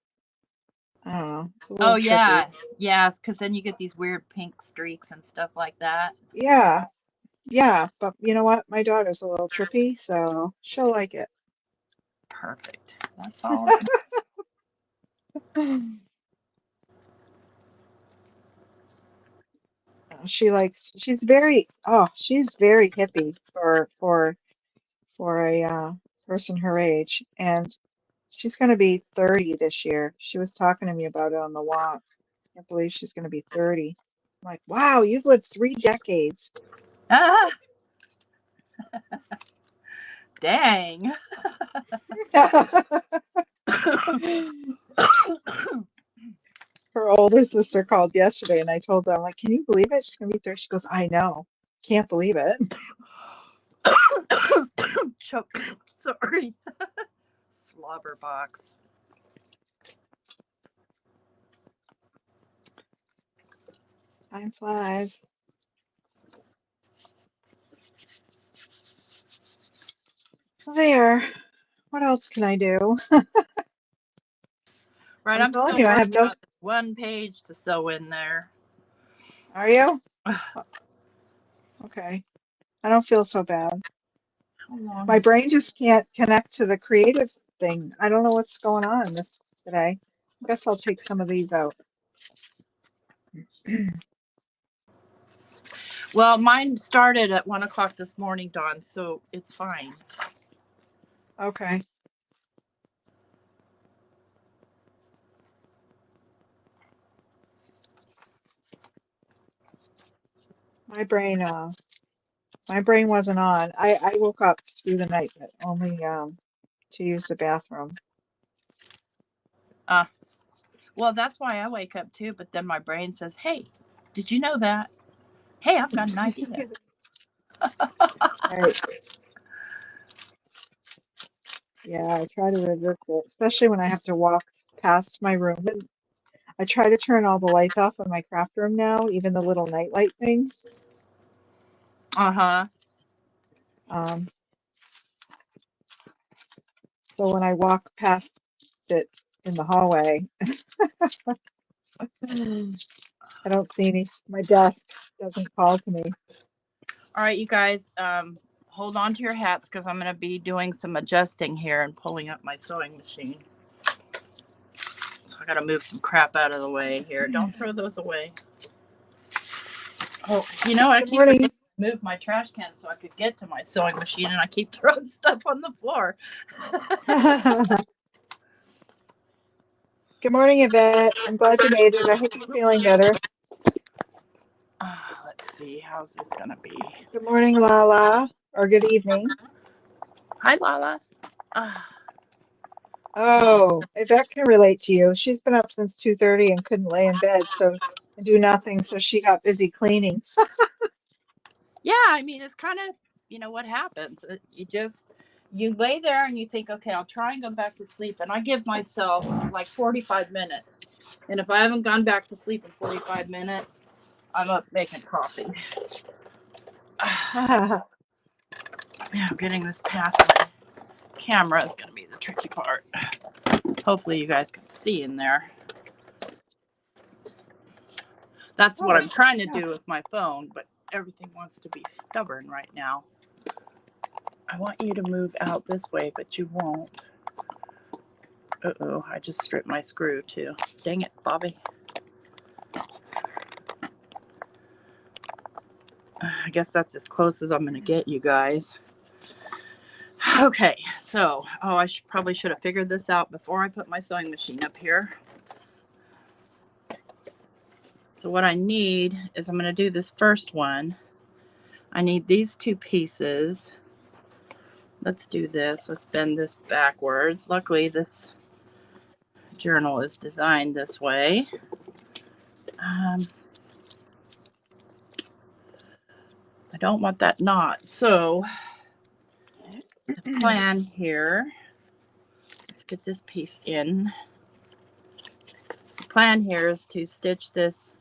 I don't know, it's a Oh little yeah. tricky. Yeah, because then you get these weird pink streaks and stuff like that. Yeah, yeah, but you know what? My daughter's a little trippy, so she'll like it. Perfect. That's all. She's very hippie for a person her age, and she's going to be 30 this year. She was talking to me about it on the walk. Can't believe she's going to be 30. I'm like, wow, you've lived 3 decades. Ah, dang. Her older sister called yesterday, and I told her, I'm like, can you believe it? She's going to be 30. She goes, I know. Can't believe it. Choke. Sorry. Slobber box. Time flies. There. What else can I do? Right, I'm I'm telling still you, I have working no. on this one page to sew in there. Are you? Okay. I don't feel so bad. How long My is brain just can't connect to the creative thing. I don't know what's going on this today. I guess I'll take some of these out. Well, mine started at 1 o'clock this morning, Dawn, so it's fine. Okay. My brain wasn't on. I woke up through the night, but only to use the bathroom. Uh, well, that's why I wake up too, but then my brain says, hey, did you know that? Hey, I've got an idea. Right. Yeah, I try to resist it, especially when I have to walk past my room. And I try to turn all the lights off in my craft room now, even the little nightlight things. Uh-huh. Um, so when I walk past it in the hallway, I don't see any. My desk doesn't call to me. All right, you guys, hold on to your hats because I'm going to be doing some adjusting here and pulling up my sewing machine. So I got to move some crap out of the way here. Don't throw those away. Oh, you know, I Good keep forgetting morning. to move my trash can so I could get to my sewing machine, and I keep throwing stuff on the floor. Good morning, Yvette. I'm glad you made it. I hope you're feeling better. Let's see, how's this going to be? Good morning, Lala, or good evening. Hi, Lala. Oh, Yvette can relate to you. She's been up since 2:30 and couldn't lay in bed, so and do nothing, so she got busy cleaning. Yeah, I mean, it's kind of, you know, what happens. You lay there and you think, okay, I'll try and go back to sleep. And I give myself like 45 minutes. And if I haven't gone back to sleep in 45 minutes, I'm up making coffee. Yeah, getting this past my camera is going to be the tricky part. Hopefully you guys can see in there. That's what I'm trying to do with my phone, but everything wants to be stubborn right now. I want you to move out this way, but you won't. Uh-oh, I just stripped my screw too. Dang it, Bobby. I guess that's as close as I'm going to get, you guys. Okay, so, I probably should have figured this out before I put my sewing machine up here. So what I need is I'm going to do this first one. I need these two pieces. Let's do this. Let's bend this backwards. Luckily, this journal is designed this way. I don't want that knot. So the plan here, let's get this piece in. The plan here is to stitch this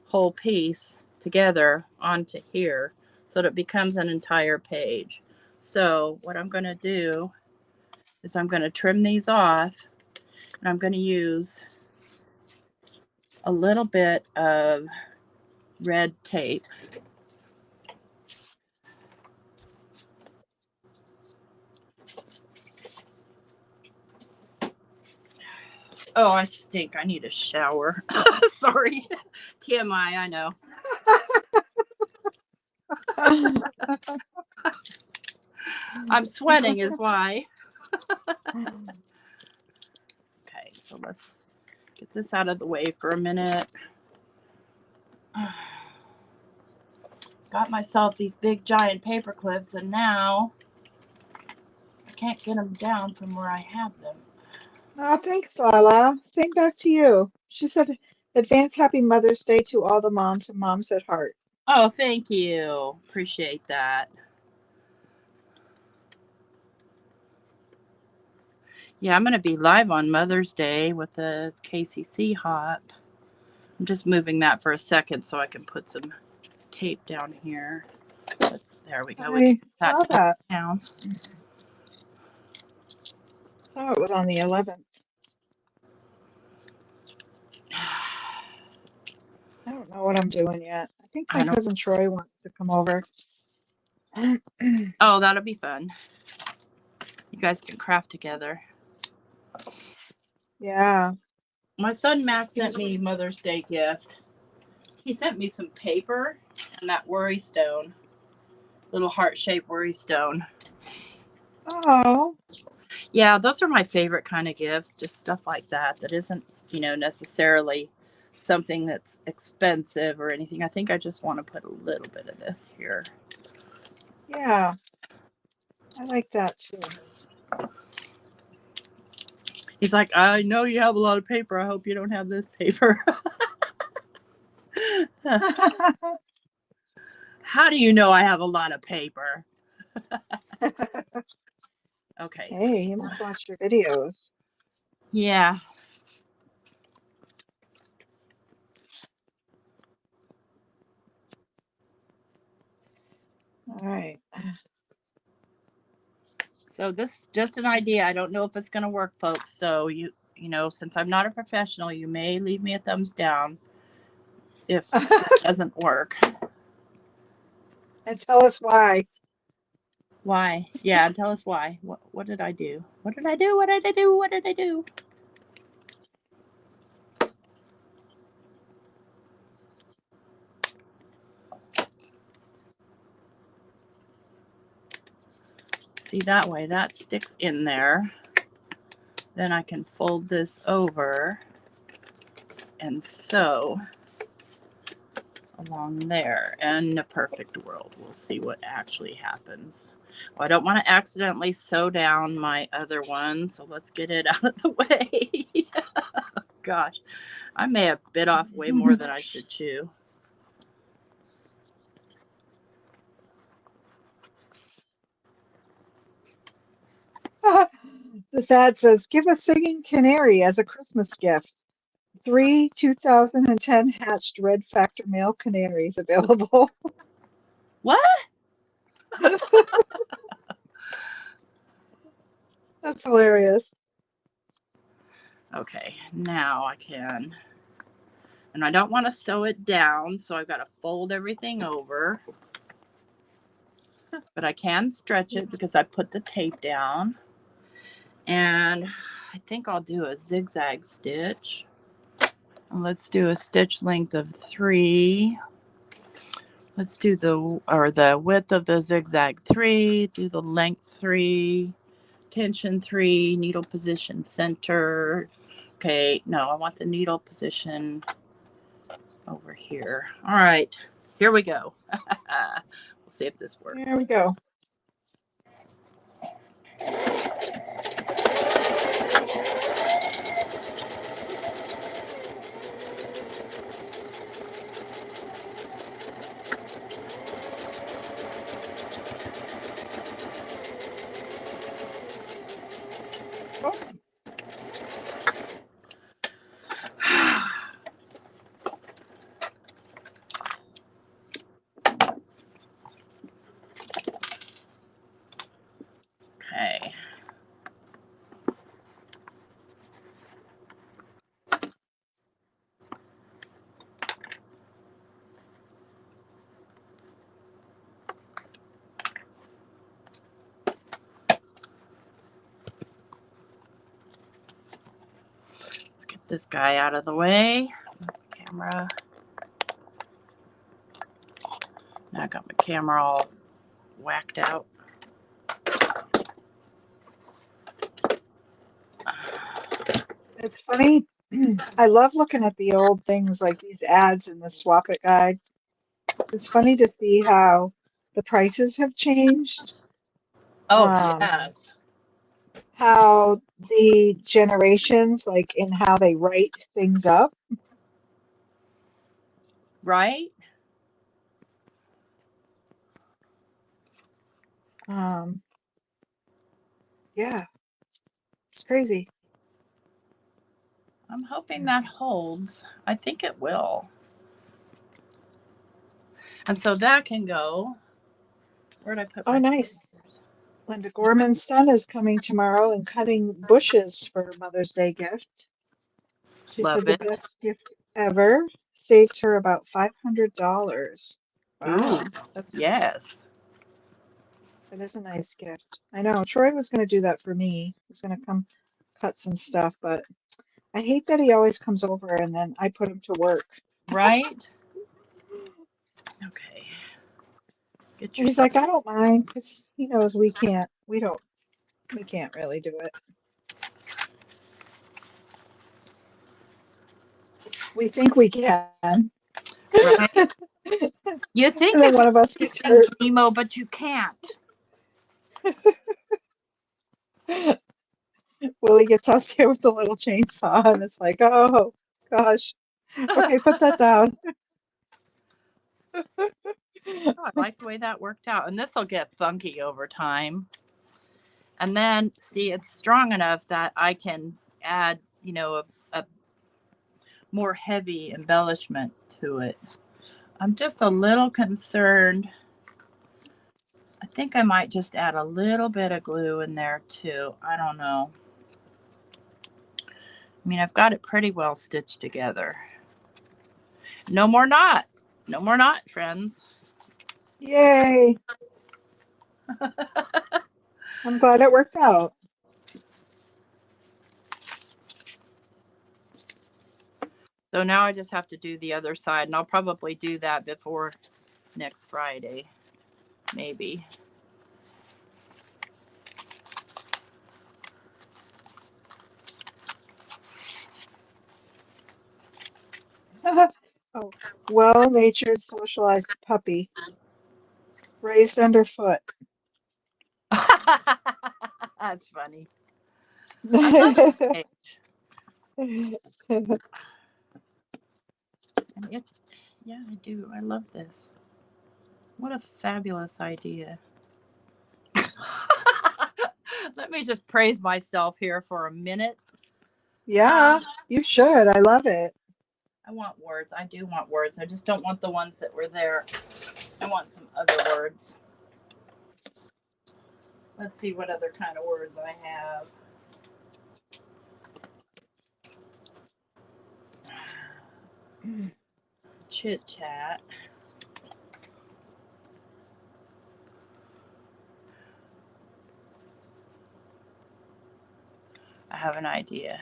whole piece together onto here so that it becomes an entire page. So what I'm going to do is I'm going to trim these off, and I'm going to use a little bit of red tape. Oh, I stink. I need a shower. Sorry. TMI, I know. I'm sweating is why. Okay, so let's get this out of the way for a minute. Got myself these big giant paper clips, and now I can't get them down from where I have them. Oh, thanks, Lala. Same back to you. She said, advance happy Mother's Day to all the moms and moms at heart. Oh, thank you. Appreciate that. Yeah, I'm going to be live on Mother's Day with the KCC hop. I'm just moving that for a second so I can put some tape down here. There we go. I saw that. Down. Saw it was on the 11th. I don't know what I'm doing yet. I think my cousin Troy wants to come over. Oh, that'll be fun. You guys can craft together. Yeah. My son Max sent me Mother's Day gift. He sent me some paper and that worry stone. Little heart-shaped worry stone. Oh. Yeah, those are my favorite kind of gifts. Just stuff like that isn't, necessarily something that's expensive or anything. I think I just want to put a little bit of this here. Yeah. I like that too. He's like, I know you have a lot of paper. I hope you don't have this paper. How do you know I have a lot of paper? Okay. Hey, you must watch your videos. Yeah. All right. So this is just an idea. I don't know if it's going to work, folks. So you know, since I'm not a professional, you may leave me a thumbs down if it doesn't work. And tell us why. Why? Yeah, tell us why. What did I do? What did I do? What did I do? What did I do? See, that way that sticks in there. Then I can fold this over and sew along there. And in a perfect world, we'll see what actually happens. Well, I don't want to accidentally sew down my other one, so let's get it out of the way. Gosh, I may have bit off way more than I should chew. This ad says, give a singing canary as a Christmas gift. 3 2010 hatched red factor male canaries available. What? That's hilarious. Okay, now I can. And I don't want to sew it down, so I've got to fold everything over. But I can stretch it because I put the tape down. And I think I'll do a zigzag stitch. Let's do a stitch length of 3. Let's do the width of the zigzag 3, do the length 3, tension 3, needle position center. Okay, no, I want the needle position over here. All right, here we go. We'll see if this works. There we go. Oh, Okay. Let's get this guy out of the way. Camera. Now I got my camera all whacked out. it's funny. I love looking at the old things like these ads in the Swap It guide. It's funny to see how the prices have changed. Oh, Um, yes. how the generations, like in how they write things up. Right? Um, yeah, it's crazy. I'm hoping that holds. I think it will. And so that can go. Where'd I put Oh, my nice. scissors? Linda Gorman's son is coming tomorrow and cutting bushes for Mother's Day gift. She Love said the it. best gift ever, saves her about $500. Ooh, Wow, yes. that is a nice gift. I know Troy was going to do that for me. He's going to come cut some stuff, but I hate that he always comes over and then I put him to work. Right? Okay. Get And he's yourself. like, I don't mind because he knows we can't really do it. We think we can. Right? You think And you then can one of us do these gets things, hurt. Nemo, but you can't. Willie gets out there with the little chainsaw, and it's like, oh gosh. Okay, put that down. Oh, I like the way that worked out. And this will get funky over time. And then, see, it's strong enough that I can add, a more heavy embellishment to it. I'm just a little concerned. I think I might just add a little bit of glue in there too. I don't know. I mean, I've got it pretty well stitched together. No more knot. No more knot, friends. Yay! I'm glad it worked out. So now I just have to do the other side, and I'll probably do that before next Friday, maybe. Oh, well-natured, socialized puppy, raised underfoot. That's funny. I love this page. Yeah, I do. I love this. What a fabulous idea. Let me just praise myself here for a minute. Yeah, you should. I love it. I want words. I do want words. I just don't want the ones that were there. I want some other words. Let's see what other kind of words I have. Chit chat. I have an idea.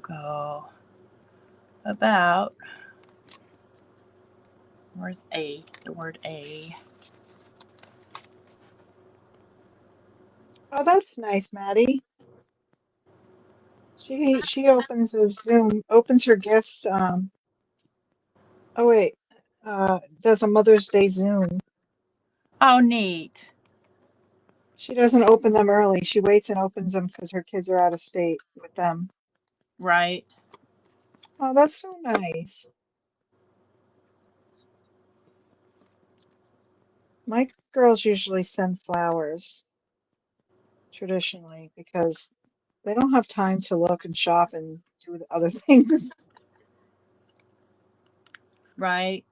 Go about. Where's A? The word A. Oh, that's nice, Maddie. She opens her Zoom, opens her gifts. Oh wait, does a Mother's Day Zoom. Oh, neat. She doesn't open them early. She waits and opens them because her kids are out of state with them. Right. Oh, that's so nice. My girls usually send flowers traditionally because they don't have time to look and shop and do the other things. Right.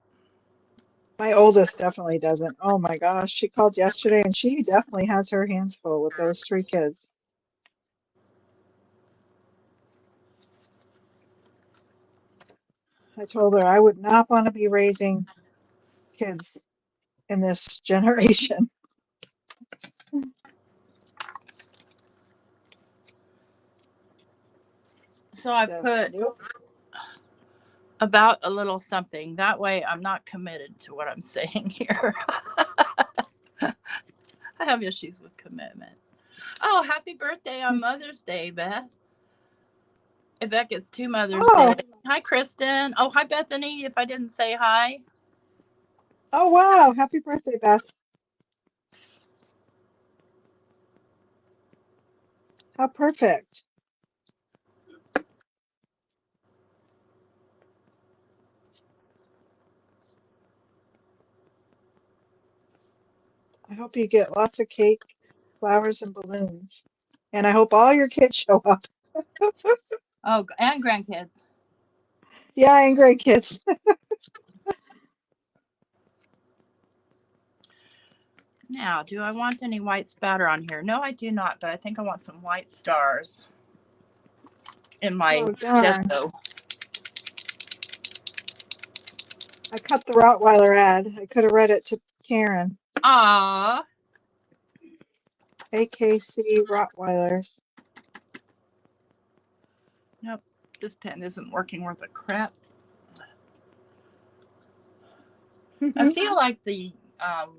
My oldest definitely doesn't. Oh my gosh, she called yesterday and she definitely has her hands full with those three kids. I told her I would not want to be raising kids in this generation. So I Just put nope. about a little something. That way I'm not committed to what I'm saying here. I have issues with commitment. Oh, happy birthday on Mother's Day, Beth. I bet it's 2 Mother's Oh, Day. Hi, Kristen. Oh, hi, Bethany, if I didn't say hi. oh wow, happy birthday, Beth. How perfect. I hope you get lots of cake, flowers, and balloons. And I hope all your kids show up. Oh, and grandkids. Yeah, and great kids. Now, do I want any white spatter on here? No, I do not, but I think I want some white stars in my Oh, darn. gesso. I cut the Rottweiler ad. I could have read it to Karen. Ah, AKC Rottweilers. nope, this pen isn't working worth a crap. I feel like the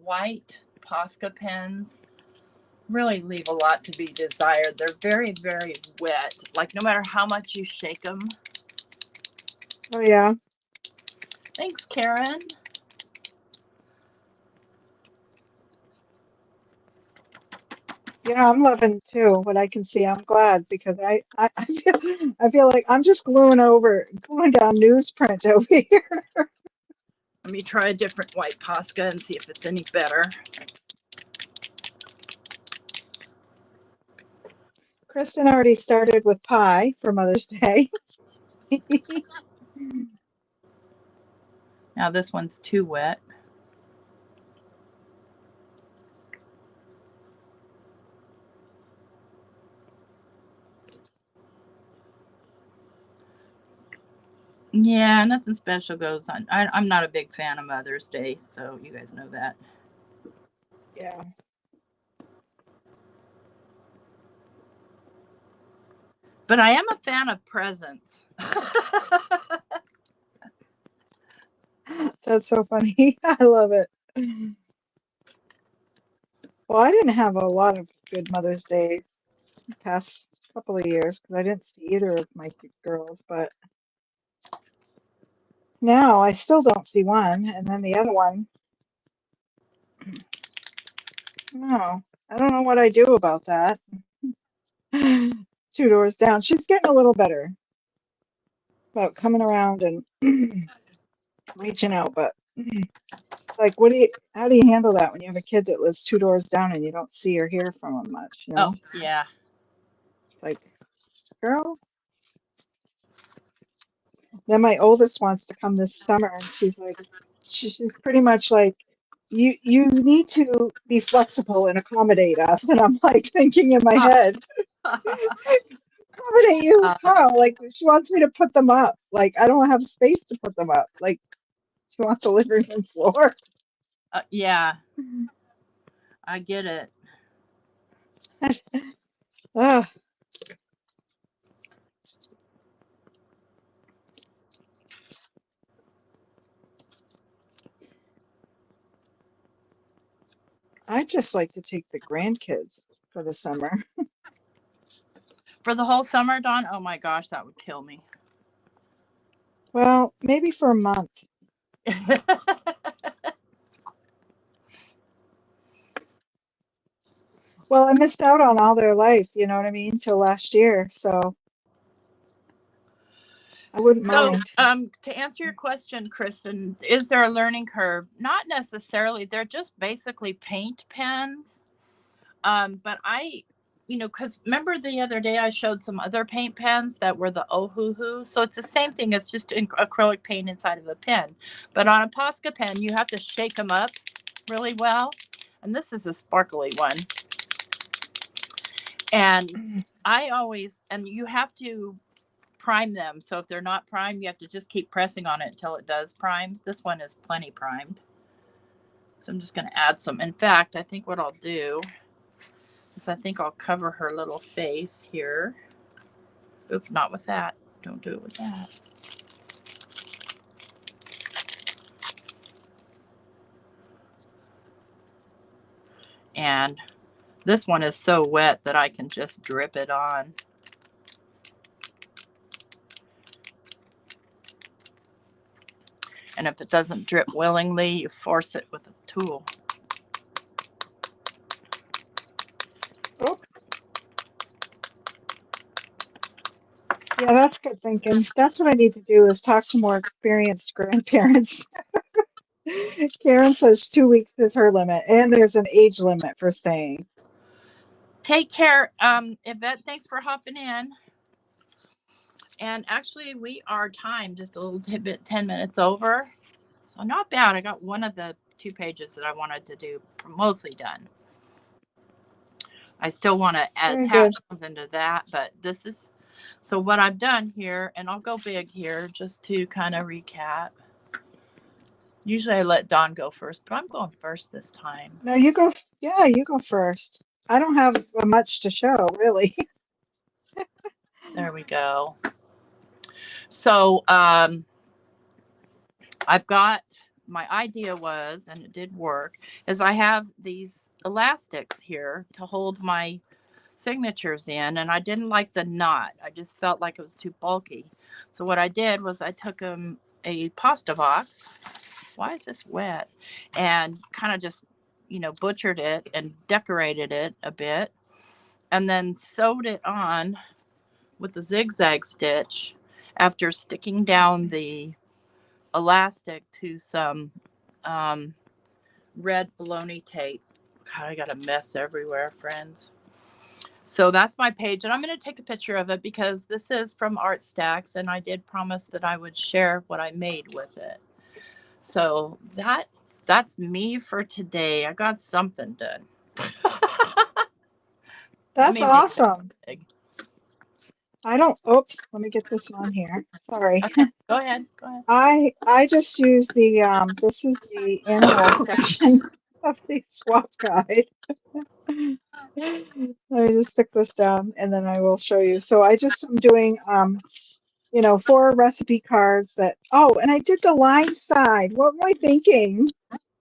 white Posca pens really leave a lot to be desired. They're very, very wet. Like no matter how much you shake them. Oh, yeah. Thanks, Karen. Yeah, I'm loving too what I can see. I'm glad because I feel like I'm just gluing down newsprint over here. Let me try a different white Posca and see if it's any better. Kristen already started with pie for Mother's Day. Now this one's too wet. Yeah, nothing special goes on. I'm not a big fan of Mother's Day, so you guys know that. Yeah. But I am a fan of presents. That's so funny. I love it. Well, I didn't have a lot of good Mother's Days the past couple of years because I didn't see either of my girls, but now I still don't see one, and then the other one, no, I don't know what I do about that. 2 doors down. She's getting a little better about coming around and reaching out, but it's like, how do you handle that when you have a kid that lives 2 doors down and you don't see or hear from them much, you know? Oh, yeah. It's like, girl. Then my oldest wants to come this summer, and she's like, she's pretty much like, you need to be flexible and accommodate us. And I'm like thinking in my head, accommodate you how? Like she wants me to put them up. Like I don't have space to put them up. Like she wants a living room floor. Yeah, I get it. Ugh. I just like to take the grandkids for the summer. For the whole summer, Dawn? Oh my gosh, that would kill me. Well, maybe for a month. Well, I missed out on all their life, you know what I mean, till last year, so I wouldn't mind. To answer your question, Kristen, is there a learning curve? Not necessarily. They're just basically paint pens. But because remember the other day I showed some other paint pens that were the Ohuhu. So it's the same thing. It's just acrylic paint inside of a pen. But on a Posca pen, you have to shake them up really well. And this is a sparkly one. And you have to prime them. So if they're not primed, you have to just keep pressing on it until it does prime. This one is plenty primed. So I'm just going to add some. In fact, I think what I'll do is I think I'll cover her little face here. Oops, not with that. Don't do it with that. And this one is so wet that I can just drip it on. And if it doesn't drip willingly, you force it with a tool. Oh. Yeah, that's good thinking. That's what I need to do is talk to more experienced grandparents. Karen says 2 weeks is her limit, and there's an age limit for staying. Take care, Yvette. Thanks for hopping in. And actually, we are timed just a little bit, 10 minutes over. So not bad. I got one of the 2 pages that I wanted to do mostly done. I still want to attach something to that, but this is, so what I've done here, and I'll go big here just to kind of recap. Usually I let Dawn go first, but I'm going first this time. No, you go. Yeah, you go first. I don't have much to show, really. There we go. So I've got, my idea was, and it did work, is I have these elastics here to hold my signatures in, and I didn't like the knot. I just felt like it was too bulky. So what I did was I took a pasta box. Why is this wet? And kind of just, butchered it and decorated it a bit, and then sewed it on with the zigzag stitch after sticking down the elastic to some red bologna tape. God, I got a mess everywhere, friends. So that's my page, and I'm going to take a picture of it because this is from Art Stacks, and I did promise that I would share what I made with it. So that's me for today. I got something done. That's awesome. Oops, let me get this on here. Sorry. Okay, go ahead. Go ahead. I just used the this is the animal section of the swap guide. Let me just stick this down and then I will show you. So I just am doing 4 recipe cards that, oh, and I did the line side. What am I thinking?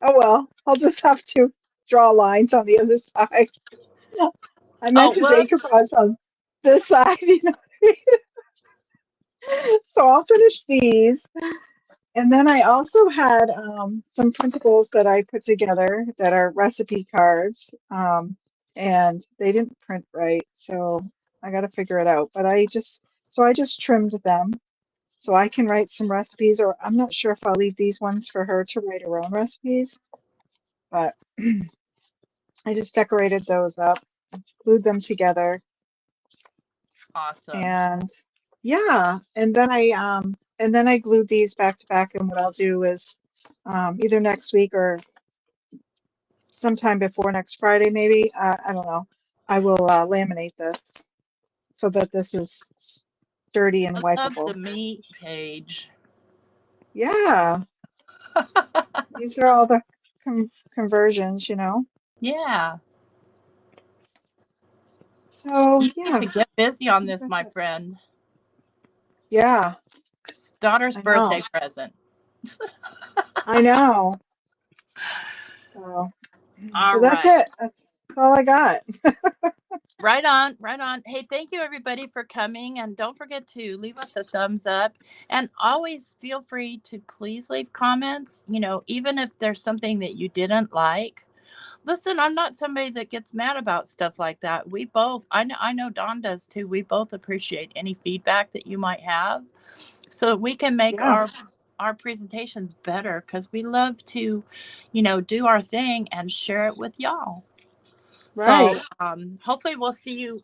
Oh well, I'll just have to draw lines on the other side. I meant Oh, to whoops. decoupage on this side, So I'll finish these. And then I also had some printables that I put together that are recipe cards, and they didn't print right, so I got to figure it out. But I just trimmed them so I can write some recipes, or I'm not sure if I'll leave these ones for her to write her own recipes, but I just decorated those up, glued them together, Awesome. and yeah, and then I glued these back to back, and what I'll do is either next week or sometime before next Friday, maybe. I don't know. I will laminate this so that this is sturdy and I love the wipeable. me page. Yeah, these are all the conversions, Yeah. So You need yeah, to get busy on I think this, that's my it. friend. Yeah, Daughter's I birthday know. present. I know. So, All but that's right. it. That's all I got. Right on, right on. Hey, thank you everybody for coming. And don't forget to leave us a thumbs up. And always feel free to please leave comments, even if there's something that you didn't like. Listen, I'm not somebody that gets mad about stuff like that. We both, I know Dawn does too. We both appreciate any feedback that you might have so that we can make Yeah, our presentations better because we love to, do our thing and share it with y'all. So right. hopefully we'll see you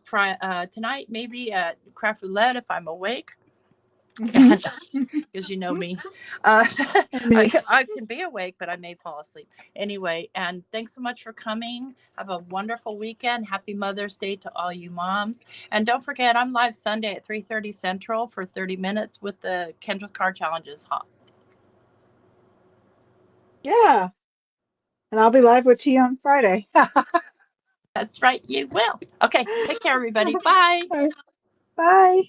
tonight, maybe at Craft Roulette if I'm awake. Hmm. Because you know me. Uh, And me. I can be awake, but I may fall asleep. Anyway, and thanks so much for coming. Have a wonderful weekend. Happy Mother's Day to all you moms. And don't forget, I'm live Sunday at 3:30 Central for 30 minutes with the Kendra's Card Challenges hop. Yeah, and I'll be live with tea on Friday. That's right, you will. Okay, take care, everybody. Bye. Bye.